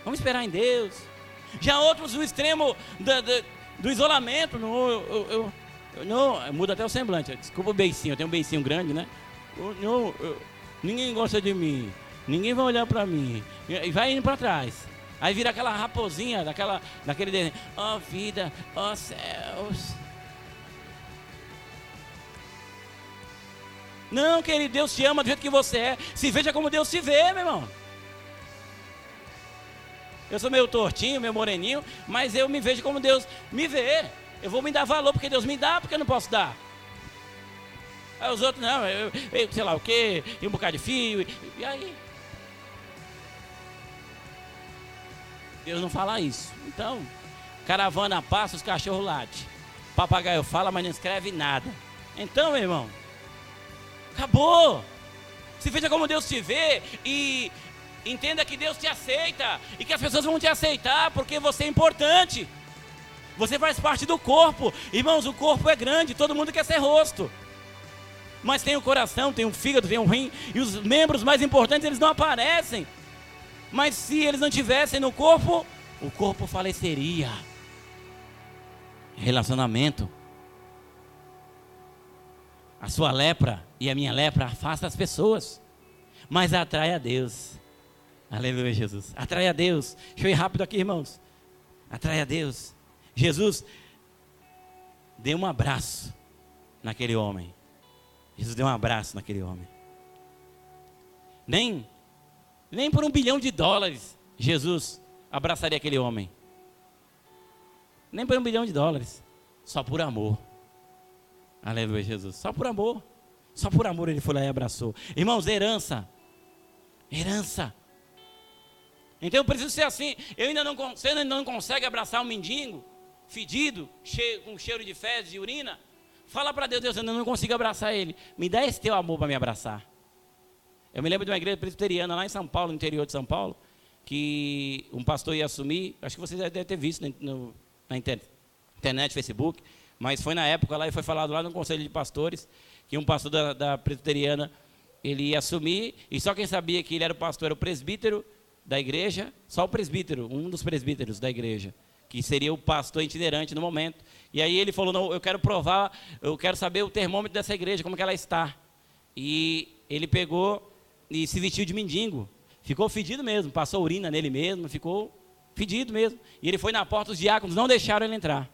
Vamos esperar em Deus. Já outros, o extremo do isolamento, Não, muda até o semblante. Desculpa o beicinho, eu tenho um beicinho grande, né? Ninguém gosta de mim. Ninguém vai olhar pra mim. E vai indo pra trás. Aí vira aquela raposinha, daquele desenho. Ó vida, ó céus. Não, querido, Deus te ama do jeito que você é. Se veja como Deus te vê, meu irmão. Eu sou meio tortinho, meio moreninho, mas eu me vejo como Deus me vê. Eu vou me dar valor porque Deus me dá, porque eu não posso dar. Aí os outros, não, eu sei lá o quê, e um bocado de fio, e aí? Deus não fala isso. Então, caravana passa, os cachorros latem. Papagaio fala, mas não escreve nada. Então, meu irmão, acabou. Se veja como Deus te vê e entenda que Deus te aceita e que as pessoas vão te aceitar porque você é importante. Você faz parte do corpo. Irmãos, o corpo é grande, todo mundo quer ser rosto. Mas tem o coração, tem o fígado, tem o rim. E os membros mais importantes, eles não aparecem. Mas se eles não tivessem no corpo, o corpo faleceria. Relacionamento. A sua lepra e a minha lepra afasta as pessoas, mas atrai a Deus. Aleluia, Jesus. Atrai a Deus. Deixa eu ir rápido aqui, irmãos. Atrai a Deus. Jesus deu um abraço naquele homem. Jesus deu um abraço naquele homem. Nem por $1 bilhão Jesus abraçaria aquele homem. Nem por $1 bilhão. Só por amor. Aleluia, Jesus. Só por amor. Só por amor ele foi lá e abraçou. Irmãos, herança. Herança. Então eu preciso ser assim. Você ainda não consegue abraçar um mendigo fedido, com cheiro de fezes e urina? Fala para Deus, Deus, eu ainda não consigo abraçar ele. Me dá esse teu amor para me abraçar. Eu me lembro de uma igreja presbiteriana lá em São Paulo, no interior de São Paulo, que um pastor ia assumir, acho que vocês devem ter visto na internet, Facebook, mas foi na época lá e foi falado lá no conselho de pastores, que um pastor da presbiteriana, ele ia assumir, e só quem sabia que ele era o pastor era o presbítero da igreja, só o presbítero, um dos presbíteros da igreja, que seria o pastor itinerante no momento. E aí ele falou, não, eu quero provar, eu quero saber o termômetro dessa igreja, como que ela está. E ele pegou e se vestiu de mendigo, ficou fedido mesmo, passou urina nele mesmo, ficou fedido mesmo. E ele foi na porta, os diáconos não deixaram ele entrar.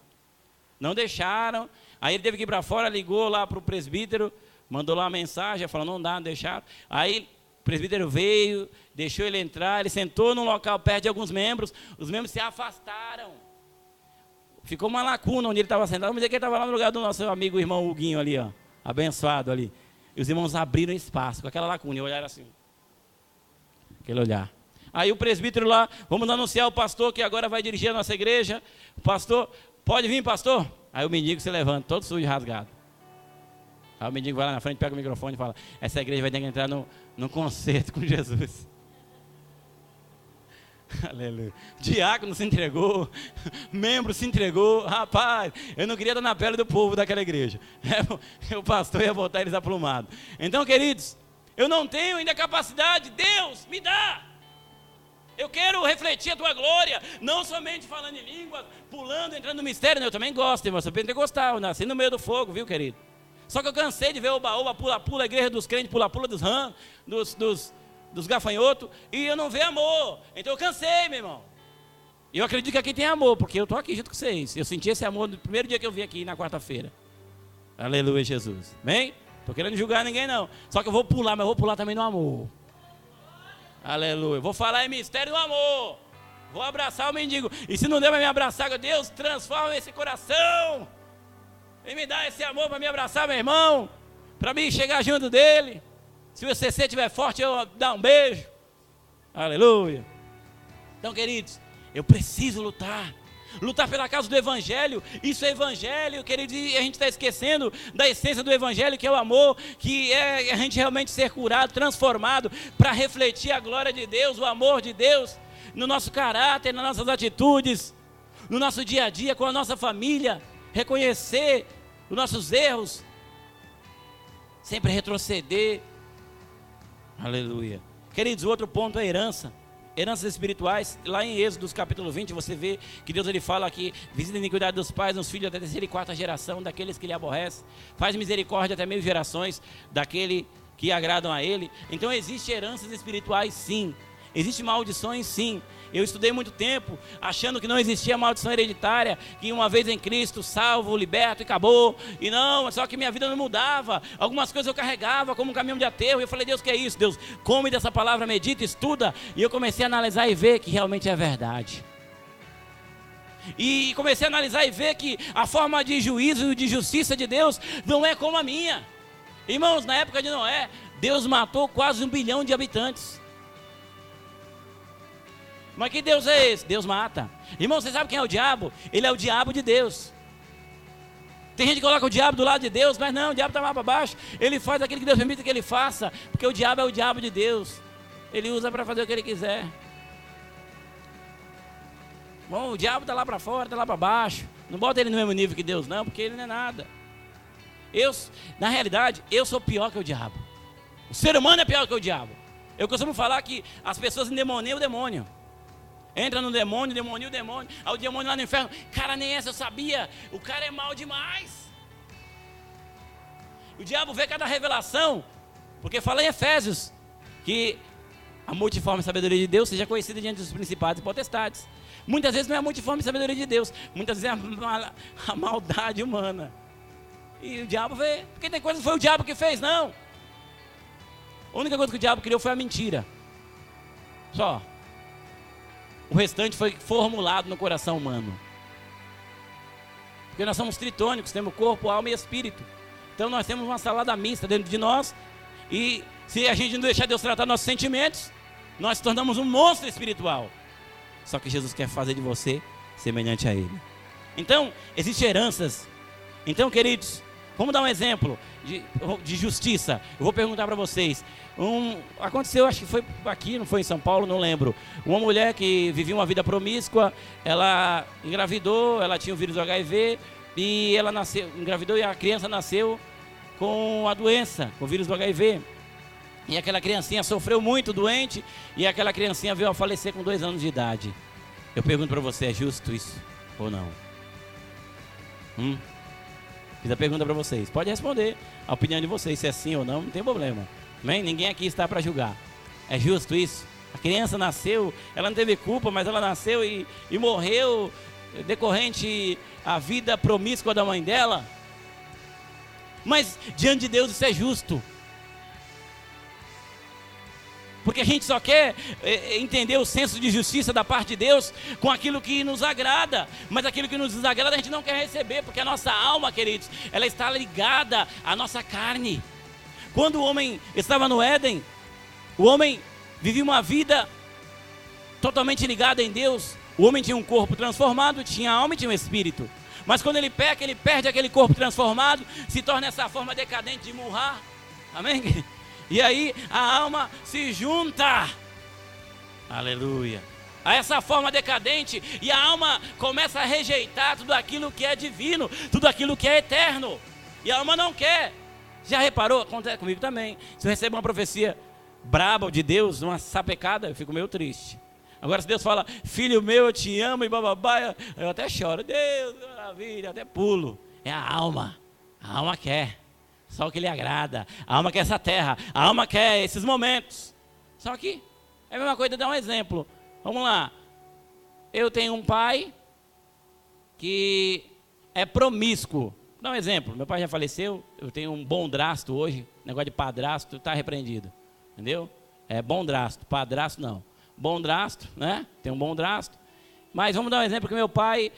Não deixaram, aí ele teve que ir para fora, ligou lá para o presbítero, mandou lá uma mensagem, falou, não dá, não deixaram. Aí o presbítero veio, deixou ele entrar, ele sentou num local perto de alguns membros, os membros se afastaram. Ficou uma lacuna onde ele estava sentado, vamos dizer que ele estava lá no lugar do nosso amigo irmão Huguinho ali, ó, abençoado ali. E os irmãos abriram espaço com aquela lacuna e olharam assim. Aquele olhar. Aí o presbítero lá, vamos anunciar o pastor que agora vai dirigir a nossa igreja. O pastor, pode vir, pastor? Aí o mendigo se levanta, todo sujo e rasgado. Aí o mendigo vai lá na frente, pega o microfone e fala, essa igreja vai ter que entrar num concerto com Jesus. Aleluia. Diácono se entregou, membro se entregou. Rapaz, eu não queria estar na pele do povo daquela igreja. O pastor ia botar eles aplumados. Então, queridos, eu não tenho ainda capacidade. Deus, me dá. Eu quero refletir a tua glória, não somente falando em línguas, pulando, entrando no mistério. Eu também gosto, irmão, eu sou pentecostal, eu nasci no meio do fogo, viu, querido? Só que eu cansei de ver o baú, pula-pula, a igreja dos crentes, pula-pula dos rãs, dos gafanhotos, e eu não vejo amor. Então eu cansei, meu irmão. E eu acredito que aqui tem amor, porque eu estou aqui junto com vocês. Eu senti esse amor no primeiro dia que eu vim aqui, na quarta-feira. Aleluia, Jesus. Amém? Estou querendo julgar ninguém, não. Só que eu vou pular, mas eu vou pular também no amor. Aleluia. Vou falar em mistério do amor. Vou abraçar o mendigo. E se não der para me abraçar, Deus, transforma esse coração. E me dá esse amor para me abraçar, meu irmão. Para mim chegar junto dele. Se o CC estiver forte, eu dar um beijo. Aleluia. Então, queridos, eu preciso lutar. Lutar pela causa do evangelho. Isso é evangelho, queridos. E a gente está esquecendo da essência do evangelho, que é o amor. Que é a gente realmente ser curado, transformado, para refletir a glória de Deus, o amor de Deus, no nosso caráter, nas nossas atitudes, no nosso dia a dia, com a nossa família. Reconhecer os nossos erros. Sempre retroceder. Aleluia. Queridos, o outro ponto é a herança. heranças espirituais, lá em Êxodo capítulo 20, você vê que Deus ele fala que visita a iniquidade dos pais nos filhos até a terceira e quarta geração daqueles que lhe aborrecem, faz misericórdia até meio gerações daquele que agradam a ele. Então existem heranças espirituais sim, existem maldições sim. Eu estudei muito tempo achando que não existia maldição hereditária, que uma vez em Cristo, salvo, liberto e acabou. E não, só que minha vida não mudava. Algumas coisas eu carregava como um caminhão de aterro. E eu falei, Deus, que é isso? Deus, come dessa palavra, medita, estuda. E eu comecei a analisar e ver que realmente é verdade. E comecei a analisar e ver que a forma de juízo e de justiça de Deus não é como a minha. Irmãos, na época de Noé, Deus matou quase 1 bilhão de habitantes. Mas que Deus é esse? Deus mata. Irmão, você sabe quem é o diabo? Ele é o diabo de Deus. Tem gente que coloca o diabo do lado de Deus, mas não, o diabo está lá para baixo. Ele faz aquilo que Deus permite que ele faça, porque o diabo é o diabo de Deus. Ele usa para fazer o que ele quiser. Bom, o diabo está lá para fora, está lá para baixo. Não bota ele no mesmo nível que Deus não, porque ele não é nada. Na realidade, eu sou pior que o diabo. O ser humano é pior que o diabo. Eu costumo falar que as pessoas endemoniam o demônio. Entra no demônio, demonia o demônio. Aí o demônio lá no inferno, cara, nem essa eu sabia. O cara é mau demais. O diabo vê cada revelação, porque fala em Efésios que a multiforme sabedoria de Deus seja conhecida diante dos principados e potestades. Muitas vezes não é a multiforme sabedoria de Deus, muitas vezes é a maldade humana. E o diabo vê, porque tem coisa que foi o diabo que fez, não. A única coisa que o diabo criou foi a mentira. Só. O restante foi formulado no coração humano. Porque nós somos tritônicos, temos corpo, alma e espírito. Então nós temos uma salada mista dentro de nós. E se a gente não deixar Deus tratar nossos sentimentos, nós tornamos um monstro espiritual. Só que Jesus quer fazer de você semelhante a Ele. Então, existem heranças. Então, queridos, vamos dar um exemplo de justiça. Eu vou perguntar para vocês. Aconteceu, acho que foi aqui, não foi em São Paulo, não lembro. Uma mulher que vivia uma vida promíscua, ela engravidou, ela tinha o vírus do HIV e ela engravidou e a criança nasceu com a doença, com o vírus do HIV. E aquela criancinha sofreu muito, doente, e aquela criancinha veio a falecer com 2 anos de idade. Eu pergunto para você, é justo isso ou não? Fiz a pergunta para vocês, pode responder a opinião de vocês, se é sim ou não, não tem problema. Amém? Ninguém aqui está para julgar. É justo isso? A criança nasceu, ela não teve culpa, mas ela nasceu e morreu decorrente à vida promíscua da mãe dela. Mas diante de Deus isso é justo. Porque a gente só quer entender o senso de justiça da parte de Deus com aquilo que nos agrada. Mas aquilo que nos desagrada a gente não quer receber, porque a nossa alma, queridos, ela está ligada à nossa carne. Quando o homem estava no Éden, o homem vivia uma vida totalmente ligada em Deus. O homem tinha um corpo transformado, tinha alma e tinha um espírito. Mas quando ele peca, ele perde aquele corpo transformado, se torna essa forma decadente de murrar. Amém? E aí a alma se junta, aleluia, a essa forma decadente, e a alma começa a rejeitar tudo aquilo que é divino, tudo aquilo que é eterno, e a alma não quer. Já reparou? Acontece comigo também. Se eu recebo uma profecia braba de Deus, uma sapecada, eu fico meio triste. Agora se Deus fala, filho meu, eu te amo e bababá, eu até choro, Deus, maravilha, até pulo. É a alma quer só o que lhe agrada, a alma quer essa terra, a alma quer esses momentos. Só que é a mesma coisa, dar um exemplo. Vamos lá, eu tenho um pai que é promíscuo. Vou dar um exemplo, meu pai já faleceu, eu tenho um bondrasto hoje, negócio de padrasto está repreendido, entendeu? É bondrasto, padrasto não. Bondrasto, né? Tem um bondrasto. Mas vamos dar um exemplo que meu pai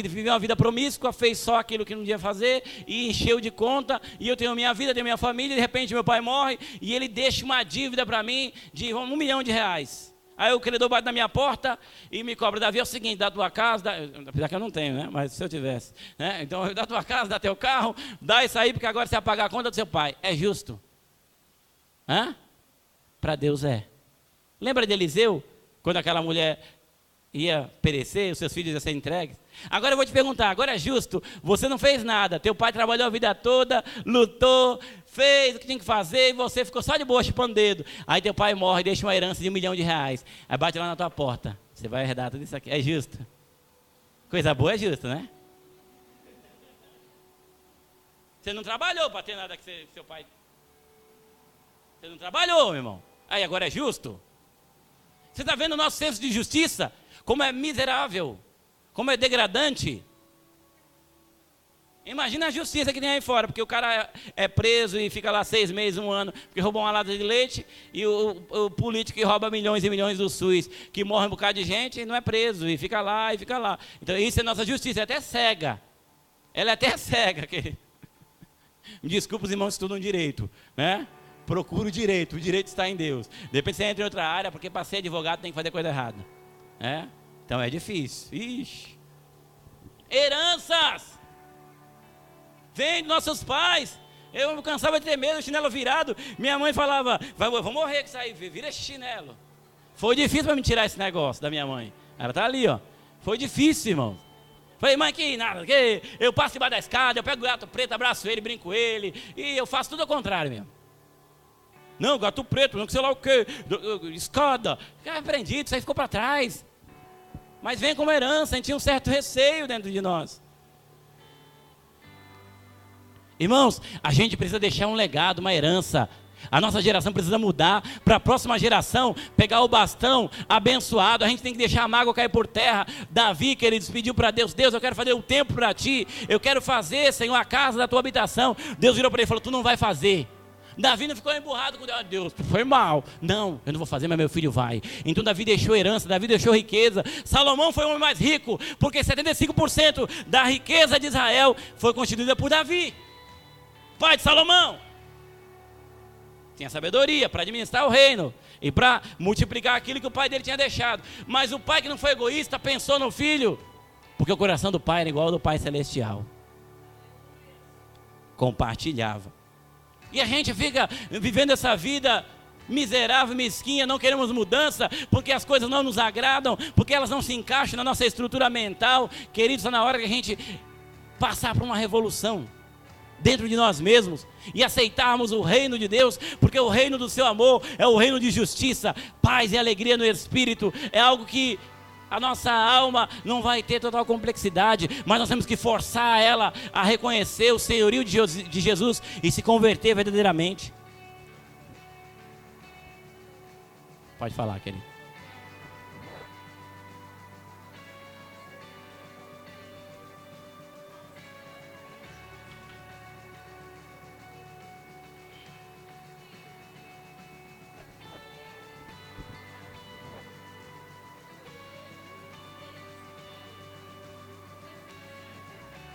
viveu uma vida promíscua, fez só aquilo que não devia fazer e encheu de conta, e eu tenho minha vida, tenho minha família, e de repente meu pai morre e ele deixa uma dívida para mim de R$1 milhão. Aí o credor bate na minha porta e me cobra, Davi, é o seguinte, dá tua casa, apesar que eu não tenho, né? Mas se eu tivesse, né? Então dá tua casa, dá teu carro, dá isso aí, porque agora você vai pagar a conta do seu pai. É justo? Para Deus é. Lembra de Eliseu, quando aquela mulher ia perecer, os seus filhos iam ser entregues. Agora eu vou te perguntar, agora é justo, você não fez nada, teu pai trabalhou a vida toda, lutou, fez o que tinha que fazer, e você ficou só de boa chupando o dedo. Aí teu pai morre e deixa uma herança de R$1 milhão, aí bate lá na tua porta, você vai herdar tudo isso aqui, é justo? Coisa boa é justo, né? Você não trabalhou para ter nada que seu pai... Você não trabalhou, meu irmão. Aí agora é justo? Você está vendo o nosso senso de justiça? Como é miserável, como é degradante. Imagina a justiça que tem aí fora, porque o cara é preso e fica lá 6 meses, 1 ano, porque roubou uma lata de leite, e o político que rouba milhões e milhões do SUS, que morre um bocado de gente, não é preso, e fica lá, e fica lá. Então isso é nossa justiça, é até cega. Ela é até cega. Me desculpa os irmãos que estudam direito, né? Procura o direito está em Deus. De repente você entra em outra área, porque para ser advogado tem que fazer coisa errada. Então é difícil. Ixi. Heranças! Vem dos nossos pais. Eu cansava de ter medo, chinelo virado. Minha mãe falava, vou morrer com isso aí, vira esse chinelo. Foi difícil para me tirar esse negócio da minha mãe. Ela está ali, ó. Foi difícil, irmão. Falei, mãe, que nada, que eu passo debaixo da escada, eu pego o gato preto, abraço ele, brinco com ele, e eu faço tudo ao contrário mesmo. Não, gato preto, não sei lá o que, escada. Aprendi, isso aí ficou para trás. Mas vem como herança, a gente tinha um certo receio dentro de nós. Irmãos, a gente precisa deixar um legado, uma herança. A nossa geração precisa mudar para a próxima geração pegar o bastão abençoado. A gente tem que deixar a mágoa cair por terra. Davi, queridos, pediu para Deus, Deus, eu quero fazer um templo para ti. Eu quero fazer, Senhor, a casa da tua habitação. Deus virou para ele e falou, tu não vai fazer. Davi não ficou emburrado com Deus, Deus, foi mal. Não, eu não vou fazer, mas meu filho vai. Então Davi deixou herança, Davi deixou riqueza. Salomão foi o homem mais rico, porque 75% da riqueza de Israel foi constituída por Davi, pai de Salomão. Tinha sabedoria para administrar o reino e para multiplicar aquilo que o pai dele tinha deixado. Mas o pai que não foi egoísta pensou no filho, porque o coração do pai era igual ao do Pai Celestial. Compartilhava. E a gente fica vivendo essa vida miserável, mesquinha, não queremos mudança, porque as coisas não nos agradam, porque elas não se encaixam na nossa estrutura mental. Queridos, está na hora que a gente passar por uma revolução dentro de nós mesmos e aceitarmos o reino de Deus, porque o reino do seu amor é o reino de justiça, paz e alegria no Espírito. É algo que a nossa alma não vai ter total complexidade, mas nós temos que forçar ela a reconhecer o senhorio de Jesus e se converter verdadeiramente. Pode falar, querido.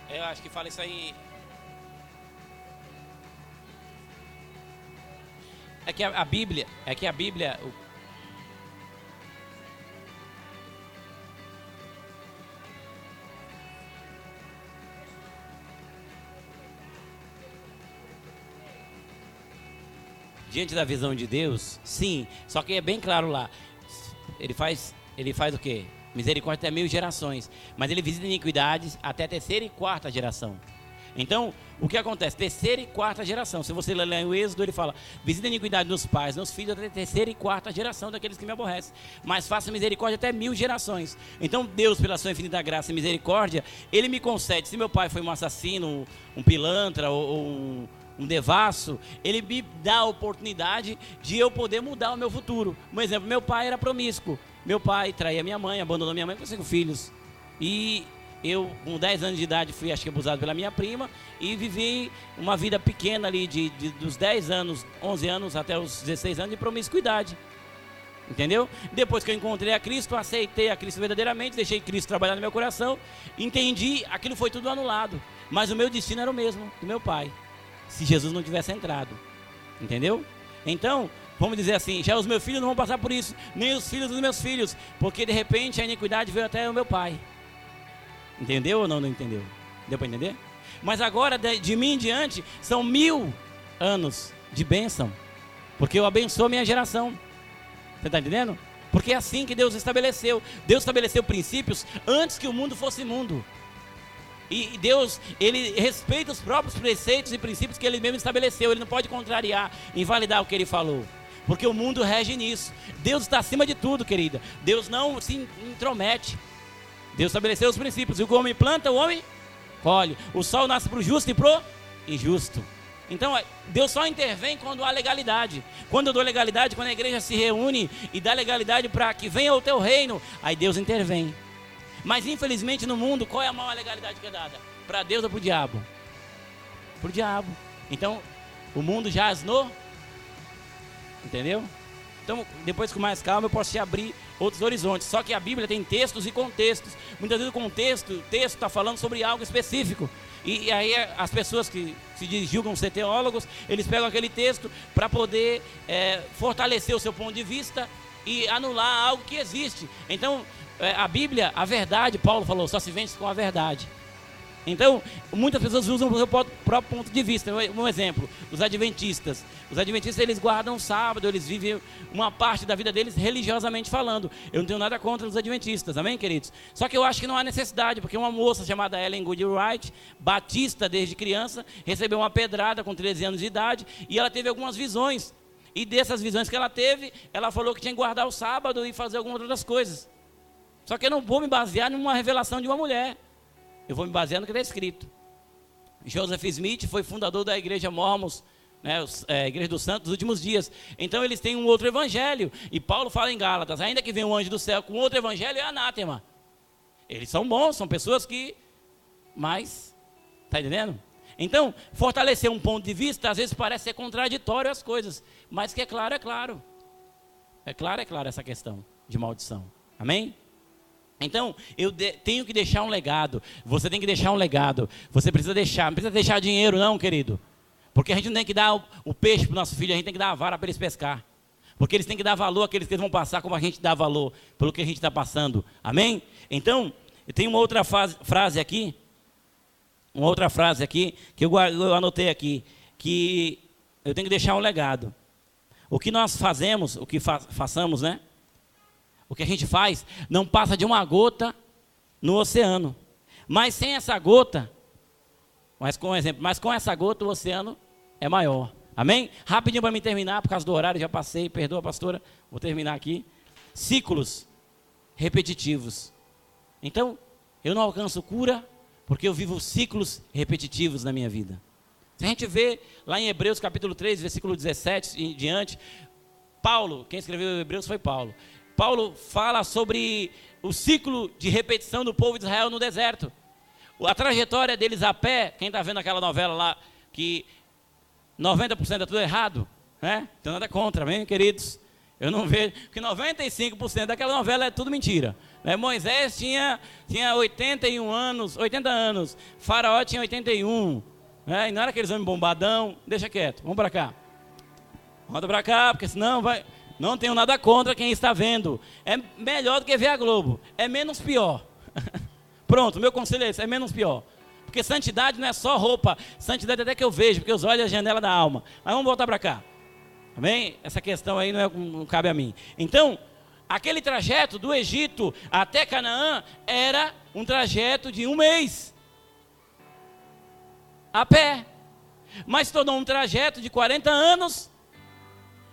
Eu acho que fala isso aí. É que a Bíblia, diante da visão de Deus, sim, só que é bem claro lá. Ele faz o quê? Misericórdia até 1000 gerações, mas ele visita iniquidades até a 3ª e 4ª geração. Então, o que acontece? 3ª e 4ª geração. Se você ler o Êxodo, ele fala, visita iniquidade nos pais, nos filhos, até a 3ª e 4ª geração daqueles que me aborrecem. Mas faça misericórdia até 1000 gerações. Então, Deus, pela sua infinita graça e misericórdia, ele me concede. Se meu pai foi um assassino, um pilantra ou um devasso, ele me dá a oportunidade de eu poder mudar o meu futuro. Um exemplo, meu pai era promíscuo. Meu pai traía minha mãe, abandonou minha mãe com 5 filhos. E eu, com 10 anos de idade, fui, acho que, abusado pela minha prima. E vivi uma vida pequena ali, dos 10 anos, 11 anos até os 16 anos de promiscuidade. Entendeu? Depois que eu encontrei a Cristo, aceitei a Cristo verdadeiramente, deixei Cristo trabalhar no meu coração. Entendi, aquilo foi tudo anulado. Mas o meu destino era o mesmo, do meu pai. Se Jesus não tivesse entrado. Entendeu? Então, vamos dizer assim, já os meus filhos não vão passar por isso, nem os filhos dos meus filhos, porque de repente a iniquidade veio até o meu pai. Entendeu ou não entendeu? Deu para entender? Mas agora, de mim em diante, são 1000 anos de bênção, porque eu abençoo a minha geração. Você está entendendo? porque é assim que Deus estabeleceu. Deus estabeleceu princípios antes que o mundo fosse mundo. E Deus, Ele respeita os próprios preceitos e princípios que Ele mesmo estabeleceu. Ele não pode contrariar, invalidar o que Ele falou, porque o mundo rege nisso. Deus está acima de tudo, querida. Deus não se intromete. Deus estabeleceu os princípios. E o homem planta, o homem colhe. O sol nasce para o justo e para o injusto. Então, Deus só intervém quando há legalidade. Quando eu dou legalidade, quando a igreja se reúne e dá legalidade para que venha o teu reino, aí Deus intervém. Mas, infelizmente, no mundo, qual é a maior legalidade que é dada? Para Deus ou para o diabo? Para o diabo. Então, o mundo jaz no... Entendeu? Então, depois com mais calma, eu posso te abrir outros horizontes. Só que a Bíblia tem textos e contextos. Muitas vezes o texto está falando sobre algo específico. E aí as pessoas que se julgam ser teólogos, eles pegam aquele texto para poder fortalecer o seu ponto de vista e anular algo que existe. Então, a Bíblia, a verdade, Paulo falou, só se vence com a verdade. Então, muitas pessoas usam o seu próprio ponto de vista. Um exemplo, os adventistas. Os adventistas, eles guardam o sábado, eles vivem uma parte da vida deles religiosamente falando. Eu não tenho nada contra os adventistas, amém, queridos? Só que eu acho que não há necessidade, porque uma moça chamada Ellen Good Wright, batista desde criança, recebeu uma pedrada com 13 anos de idade, e ela teve algumas visões. E dessas visões que ela teve, ela falou que tinha que guardar o sábado e fazer algumas outras coisas. Só que eu não vou me basear numa revelação de uma mulher. Eu vou me basear no que está escrito. Joseph Smith foi fundador da igreja Mormons, né, a igreja dos santos dos últimos dias. Então eles têm um outro evangelho. E Paulo fala em Gálatas, ainda que venha um anjo do céu com outro evangelho, é anátema. Eles são bons, são pessoas que... Mas, está entendendo? Então, fortalecer um ponto de vista, às vezes parece ser contraditório às coisas. Mas que é claro, é claro. É claro essa questão de maldição. Amém? Então, eu tenho que deixar um legado. Você tem que deixar um legado. Você precisa deixar. Não precisa deixar dinheiro não, querido. Porque a gente não tem que dar o peixe para o nosso filho. A gente tem que dar a vara para eles pescar. Porque eles têm que dar valor àqueles que eles vão passar, como a gente dá valor pelo que a gente está passando. Amém? Então, eu tenho uma outra frase aqui. Uma outra frase aqui, que eu anotei aqui. Que eu tenho que deixar um legado. O que nós fazemos, o que façamos, né? O que a gente faz não passa de uma gota no oceano. Mas sem essa gota, mas com essa gota o oceano é maior. Amém? Rapidinho para mim terminar, por causa do horário, já passei, perdoa pastora, vou terminar aqui. Ciclos repetitivos. Então, eu não alcanço cura porque eu vivo ciclos repetitivos na minha vida. Se a gente vê lá em Hebreus capítulo 3, versículo 17 e diante, Paulo, quem escreveu Hebreus foi Paulo. Paulo fala sobre o ciclo de repetição do povo de Israel no deserto. A trajetória deles a pé, quem está vendo aquela novela lá, que 90% é tudo errado, né? Então nada contra, amém, queridos? Eu não vejo, que 95% daquela novela é tudo mentira. Né? Moisés tinha 80 anos, Faraó tinha 81, né? E não era aqueles homens bombadão, deixa quieto, vamos para cá. Roda para cá, porque senão vai... Não tenho nada contra quem está vendo. É melhor do que ver a Globo. É menos pior. Pronto, meu conselho é esse, é menos pior. Porque santidade não é só roupa. Santidade até que eu vejo, porque os olhos é a janela da alma. Mas vamos voltar para cá. Amém? Essa questão aí não cabe a mim. Então, aquele trajeto do Egito até Canaã era um trajeto de 1 mês. A pé. Mas tornou um trajeto de 40 anos...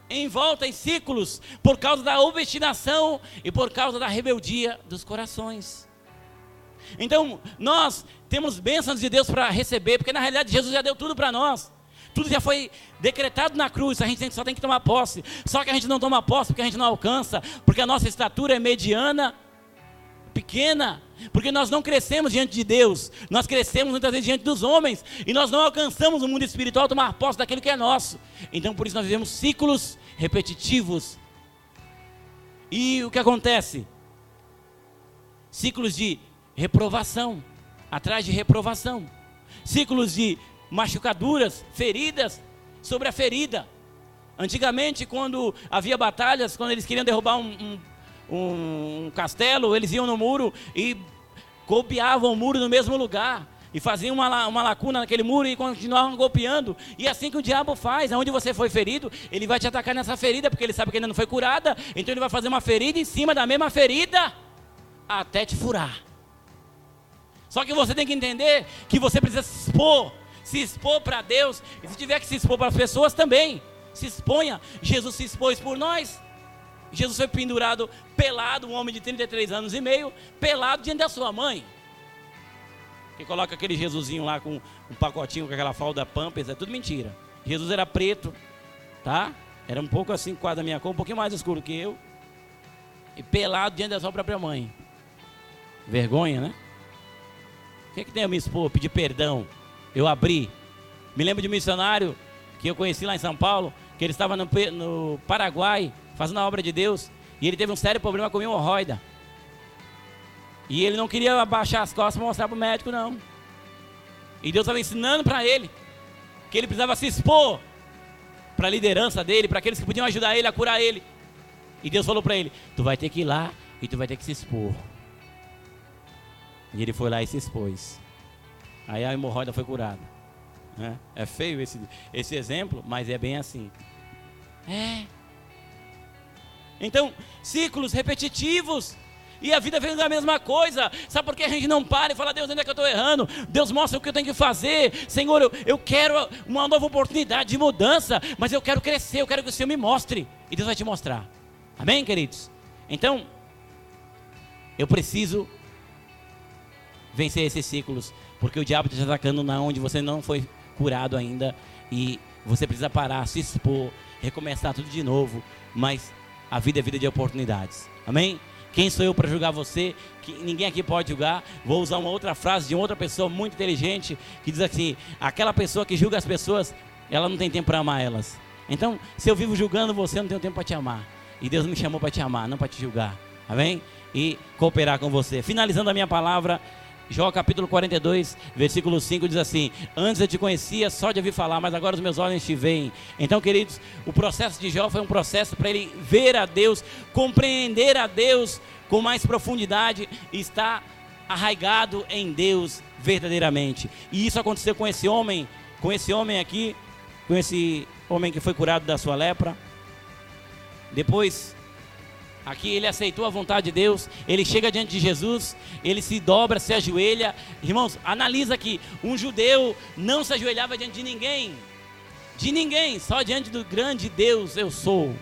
em volta, em ciclos, por causa da obstinação e por causa da rebeldia dos corações. Então, nós temos bênçãos de Deus para receber, porque na realidade Jesus já deu tudo para nós. Tudo já foi decretado na cruz, a gente só tem que tomar posse. Só que a gente não toma posse porque a gente não alcança, porque a nossa estatura é mediana, pequena, porque nós não crescemos diante de Deus, nós crescemos muitas vezes diante dos homens, e nós não alcançamos no mundo espiritual tomar posse daquilo que é nosso. Então por isso nós vivemos ciclos repetitivos. E o que acontece? Ciclos de reprovação, atrás de reprovação, ciclos de machucaduras, feridas sobre a ferida. Antigamente, quando havia batalhas, quando eles queriam derrubar um castelo, eles iam no muro e golpeavam o muro no mesmo lugar. e faziam uma lacuna naquele muro e continuavam golpeando. E assim que o diabo faz, aonde você foi ferido, ele vai te atacar nessa ferida, porque ele sabe que ainda não foi curada, então ele vai fazer uma ferida em cima da mesma ferida, até te furar. Só que você tem que entender que você precisa se expor para Deus, e se tiver que se expor para as pessoas também, se exponha. Jesus se expôs por nós. Jesus foi pendurado pelado, um homem de 33 anos e meio, pelado diante da sua mãe. Que coloca aquele Jesusinho lá com um pacotinho com aquela falda Pampers, é tudo mentira. Jesus era preto, tá? Era um pouco assim, quase da minha cor, um pouquinho mais escuro que eu. E pelado diante da sua própria mãe. Vergonha, né? O que tem a me expor? Pedir perdão. Eu abri. Me lembro de um missionário que eu conheci lá em São Paulo, que ele estava no Paraguai, fazendo a obra de Deus, e ele teve um sério problema com hemorroida. E ele não queria abaixar as costas para mostrar para o médico, não. E Deus estava ensinando para ele que ele precisava se expor para a liderança dele, para aqueles que podiam ajudar ele a curar ele. E Deus falou para ele: tu vai ter que ir lá e tu vai ter que se expor. E ele foi lá e se expôs. Aí a hemorroida foi curada. É feio esse exemplo, mas é bem assim. Então, ciclos repetitivos. E a vida vem da mesma coisa. Sabe por que a gente não para e fala: Deus, onde é que eu estou errando? Deus, mostra o que eu tenho que fazer. Senhor, eu quero uma nova oportunidade de mudança, mas eu quero crescer, eu quero que o Senhor me mostre. E Deus vai te mostrar. Amém, queridos? Então, eu preciso vencer esses ciclos, porque o diabo está te atacando na onde você não foi curado ainda. E você precisa parar, se expor, recomeçar tudo de novo. Mas a vida é vida de oportunidades. Amém? Quem sou eu para julgar você? Que ninguém aqui pode julgar. Vou usar uma outra frase de outra pessoa muito inteligente, que diz assim: aquela pessoa que julga as pessoas, ela não tem tempo para amar elas. Então, se eu vivo julgando você, eu não tenho tempo para te amar. E Deus me chamou para te amar, não para te julgar. Amém? E cooperar com você. Finalizando a minha palavra, Jó capítulo 42, versículo 5 diz assim: antes eu te conhecia só de ouvir falar, mas agora os meus olhos te veem. Então, queridos, o processo de Jó foi um processo para ele ver a Deus, compreender a Deus com mais profundidade e estar arraigado em Deus verdadeiramente. E isso aconteceu com esse homem aqui, com esse homem que foi curado da sua lepra. Depois, aqui ele aceitou a vontade de Deus, ele chega diante de Jesus, ele se dobra, se ajoelha. Irmãos, analisa aqui, um judeu não se ajoelhava diante de ninguém, só diante do grande Deus eu sou.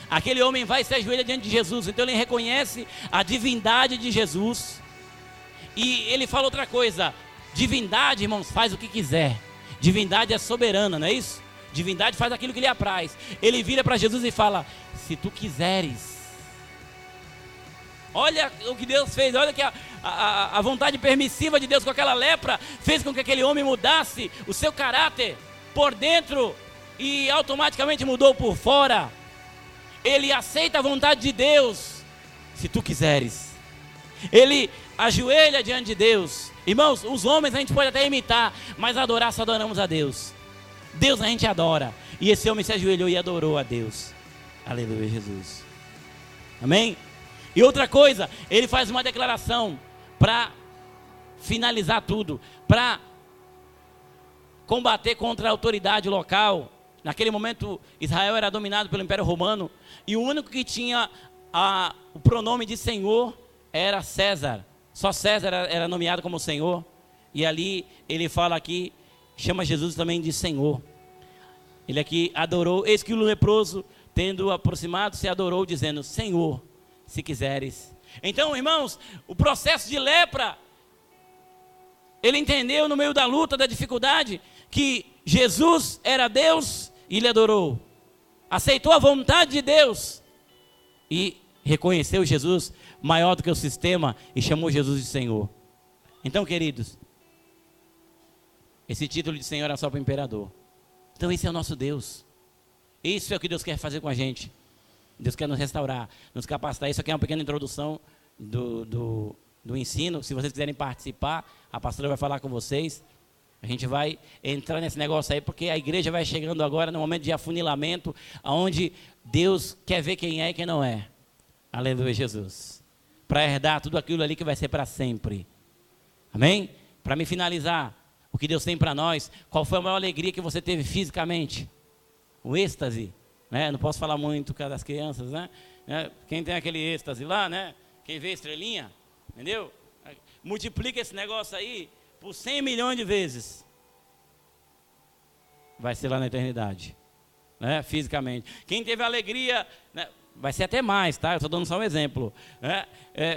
Aquele homem vai e se ajoelha diante de Jesus, então ele reconhece a divindade de Jesus. E ele fala outra coisa: divindade, irmãos, faz o que quiser. Divindade é soberana, não é isso? Divindade faz aquilo que lhe apraz. Ele vira para Jesus e fala: se tu quiseres. Olha o que Deus fez, olha que a vontade permissiva de Deus com aquela lepra fez com que aquele homem mudasse o seu caráter por dentro e automaticamente mudou por fora. Ele aceita a vontade de Deus, se tu quiseres. Ele ajoelha diante de Deus. Irmãos, os homens a gente pode até imitar, mas adorar só adoramos a Deus. Deus a gente adora. E esse homem se ajoelhou e adorou a Deus. Aleluia, Jesus. Amém? E outra coisa, ele faz uma declaração para finalizar tudo, para combater contra a autoridade local. Naquele momento, Israel era dominado pelo Império Romano, e o único que tinha o pronome de Senhor era César. Só César era nomeado como Senhor. E ali, ele fala aqui, chama Jesus também de Senhor. Ele aqui adorou, eis que o leproso, tendo aproximado, se adorou, dizendo: Senhor, se quiseres. Então, irmãos, o processo de lepra, ele entendeu no meio da luta, da dificuldade, que Jesus era Deus e ele adorou. Aceitou a vontade de Deus e reconheceu Jesus maior do que o sistema e chamou Jesus de Senhor. Então, queridos, esse título de Senhor era só para o imperador. Então esse é o nosso Deus. Isso é o que Deus quer fazer com a gente. Deus quer nos restaurar, nos capacitar. Isso aqui é uma pequena introdução do ensino. Se vocês quiserem participar, a pastora vai falar com vocês. A gente vai entrar nesse negócio aí, porque a igreja vai chegando agora no momento de afunilamento, onde Deus quer ver quem é e quem não é. Aleluia, Jesus. Para herdar tudo aquilo ali que vai ser para sempre. Amém? Para me finalizar, o que Deus tem para nós, qual foi a maior alegria que você teve fisicamente? O êxtase, né? Não posso falar muito das crianças, né? Quem tem aquele êxtase lá, né? Quem vê a estrelinha, entendeu? Multiplica esse negócio aí por 100 milhões de vezes. Vai ser lá na eternidade, né? Fisicamente. Quem teve alegria, né? Vai ser até mais, tá? Eu estou dando só um exemplo, né?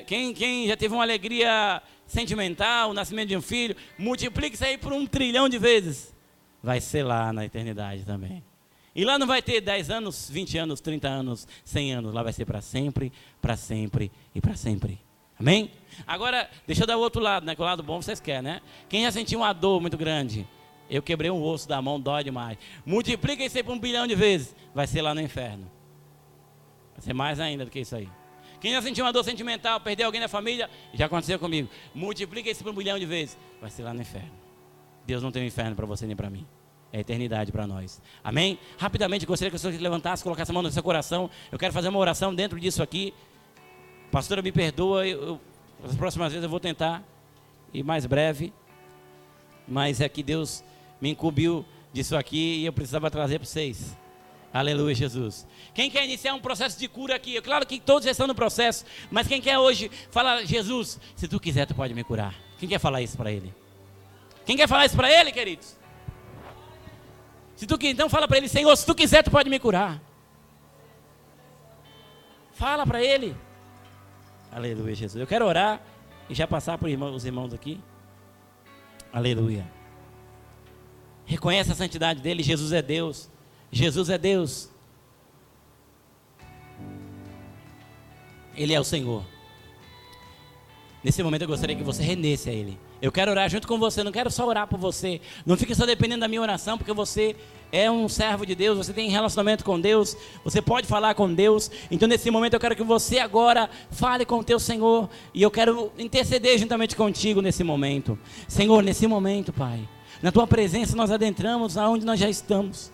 Quem já teve uma alegria sentimental, o nascimento de um filho, multiplica isso aí por 1 trilhão de vezes. Vai ser lá na eternidade também. E lá não vai ter 10 anos, 20 anos, 30 anos, 100 anos. Lá vai ser para sempre e para sempre. Amém? Agora, deixa eu dar o outro lado, né? Que o lado bom vocês querem, né? Quem já sentiu uma dor muito grande? Eu quebrei um osso da mão, dói demais. Multiplica isso aí por 1 bilhão de vezes. Vai ser lá no inferno. Vai ser mais ainda do que isso aí. Quem já sentiu uma dor sentimental, perdeu alguém da família, já aconteceu comigo. Multiplica isso por 1 bilhão de vezes. Vai ser lá no inferno. Deus não tem um inferno para você nem para mim. É eternidade para nós. Amém? Rapidamente, gostaria que o senhor levantasse, colocasse a mão no seu coração. Eu quero fazer uma oração dentro disso aqui. Pastora, me perdoa. As próximas vezes eu vou tentar ir mais breve. Mas é que Deus me incumbiu disso aqui e eu precisava trazer para vocês. Aleluia, Jesus. Quem quer iniciar um processo de cura aqui? Claro que todos já estão no processo. Mas quem quer hoje falar, Jesus, se tu quiser, tu pode me curar. Quem quer falar isso para Ele? Quem quer falar isso para Ele, queridos? Se tu, então fala para Ele, Senhor, se tu quiser, tu pode me curar. Fala para Ele. Aleluia, Jesus. Eu quero orar e já passar por os irmãos aqui. Aleluia. Reconhece a santidade dEle. Jesus é Deus. Jesus é Deus. Ele é o Senhor. Nesse momento eu gostaria que você rendesse a Ele. Eu quero orar junto com você, não quero só orar por você. Não fique só dependendo da minha oração, porque você é um servo de Deus, você tem relacionamento com Deus, você pode falar com Deus. Então nesse momento eu quero que você agora fale com o teu Senhor. E eu quero interceder juntamente contigo nesse momento. Senhor, nesse momento, Pai, na tua presença nós adentramos aonde nós já estamos.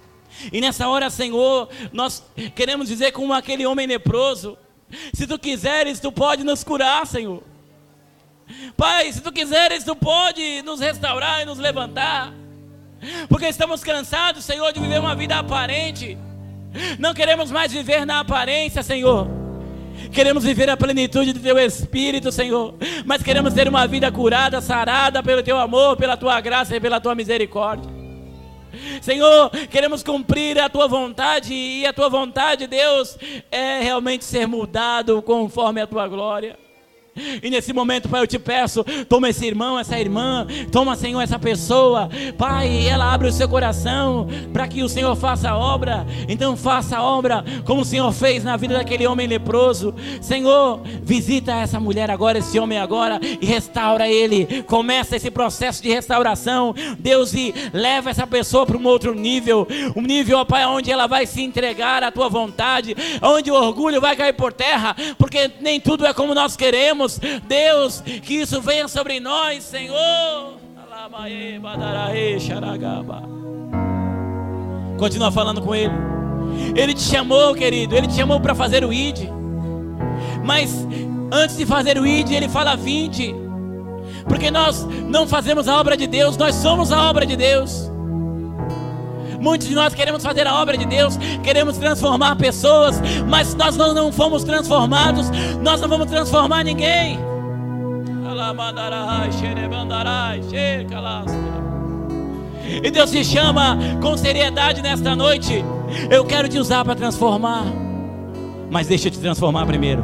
E nessa hora, Senhor, nós queremos dizer como aquele homem leproso: se tu quiseres, tu pode nos curar, Senhor. Pai, se tu quiseres, tu pode nos restaurar e nos levantar. Porque estamos cansados, Senhor, de viver uma vida aparente. Não queremos mais viver na aparência, Senhor. Queremos viver a plenitude do Teu Espírito, Senhor. Mas queremos ter uma vida curada, sarada pelo Teu amor, pela Tua graça e pela Tua misericórdia. Senhor, queremos cumprir a Tua vontade. E a Tua vontade, Deus, é realmente ser mudado conforme a Tua glória. E nesse momento, Pai, eu te peço, toma esse irmão, essa irmã, toma, Senhor, essa pessoa, Pai, ela abre o seu coração para que o Senhor faça a obra. Então faça a obra como o Senhor fez na vida daquele homem leproso. Senhor, visita essa mulher agora, esse homem agora, e restaura ele. Começa esse processo de restauração, Deus, e leva essa pessoa para um outro nível. Um nível, ó Pai, onde ela vai se entregar à Tua vontade, onde o orgulho vai cair por terra, porque nem tudo é como nós queremos. Deus, que isso venha sobre nós, Senhor. Continua falando com Ele. Ele te chamou, querido, Ele te chamou para fazer o ID. Mas antes de fazer o ID, Ele fala: vinde. Porque nós não fazemos a obra de Deus, nós somos a obra de Deus. Muitos de nós queremos fazer a obra de Deus, queremos transformar pessoas, mas nós não fomos transformados, nós não vamos transformar ninguém. E Deus te chama com seriedade nesta noite. Eu quero te usar para transformar, mas deixa eu te transformar primeiro.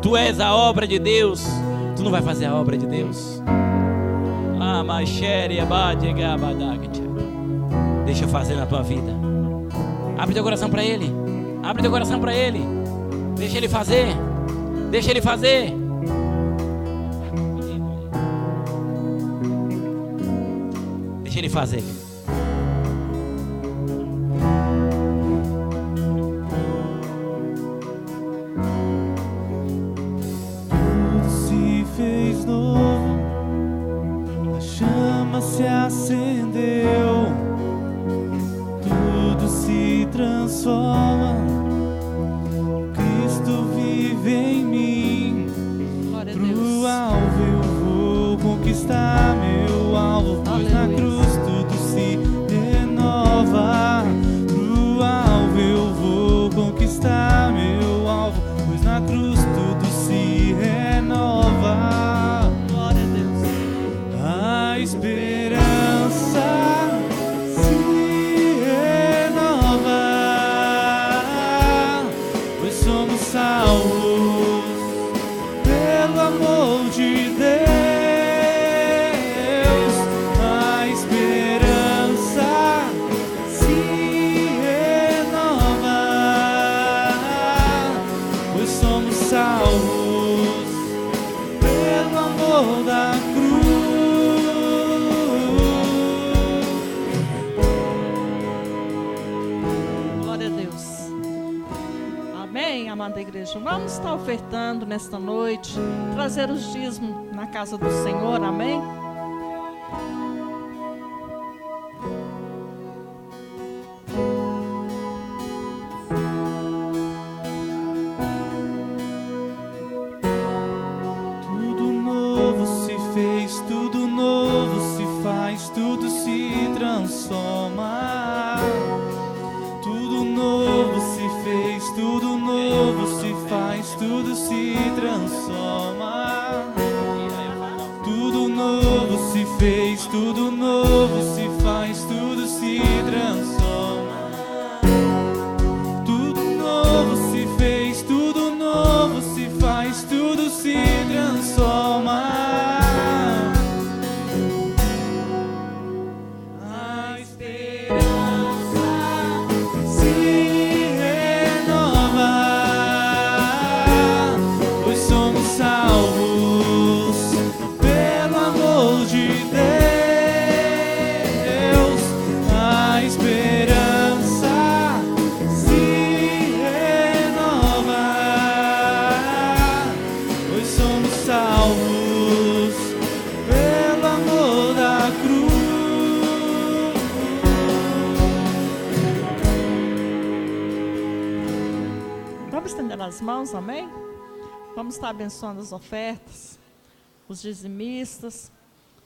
Tu és a obra de Deus, tu não vai fazer a obra de Deus. Deixa eu fazer na tua vida. Abre teu coração para Ele. Abre teu coração para Ele. Deixa Ele fazer. Deixa Ele fazer. Deixa Ele fazer. Tudo se fez novo. A chama se acendeu, tudo se transforma. Cristo vive em mim. Glória a Deus. Pro alvo eu vou. amada igreja, vamos estar ofertando nesta noite, trazer os dízimos na casa do Senhor, amém? Tudo novo se fez, tudo novo se faz, tudo se transforma. Tudo novo se fez, tudo novo se faz, tudo se transforma. Tudo novo se fez, tudo novo se faz, tudo se transforma. Tudo novo se fez, tudo novo se faz, tudo se transforma. A esperança se renova, pois somos salvos pelo amor de Deus. A esperança se renova, pois somos salvos pelo amor da cruz. Vamos estender as mãos, amém? Vamos estar abençoando as ofertas, os dizimistas.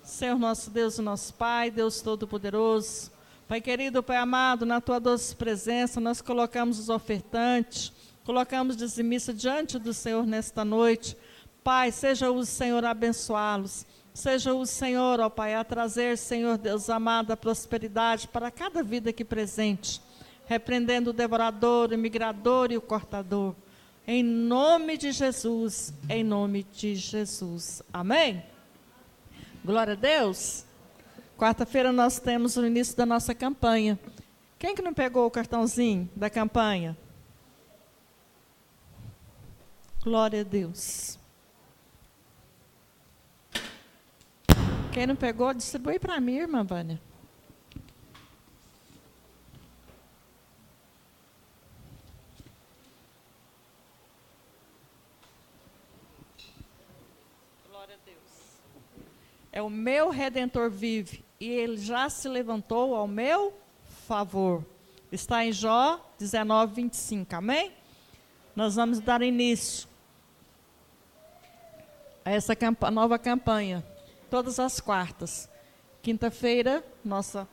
Senhor nosso Deus e nosso Pai, Deus Todo-Poderoso, Pai querido, Pai amado, na Tua doce presença, nós colocamos os ofertantes, colocamos os dizimistas diante do Senhor nesta noite. Pai, seja o Senhor a abençoá-los, seja o Senhor, ó Pai, a trazer, Senhor Deus amado, a prosperidade para cada vida aqui presente, repreendendo o devorador, o migrador e o cortador. Em nome de Jesus, em nome de Jesus. Amém? Glória a Deus. Quarta-feira nós temos o início da nossa campanha. Quem que não pegou o cartãozinho da campanha? Glória a Deus. Quem não pegou, distribui para mim, irmã Vânia. Glória a Deus. É o meu Redentor vive, e ele já se levantou ao meu favor. Está em Jó 19, 25, amém? Nós vamos dar início a essa nova campanha, todas as quartas. Quinta-feira, nossa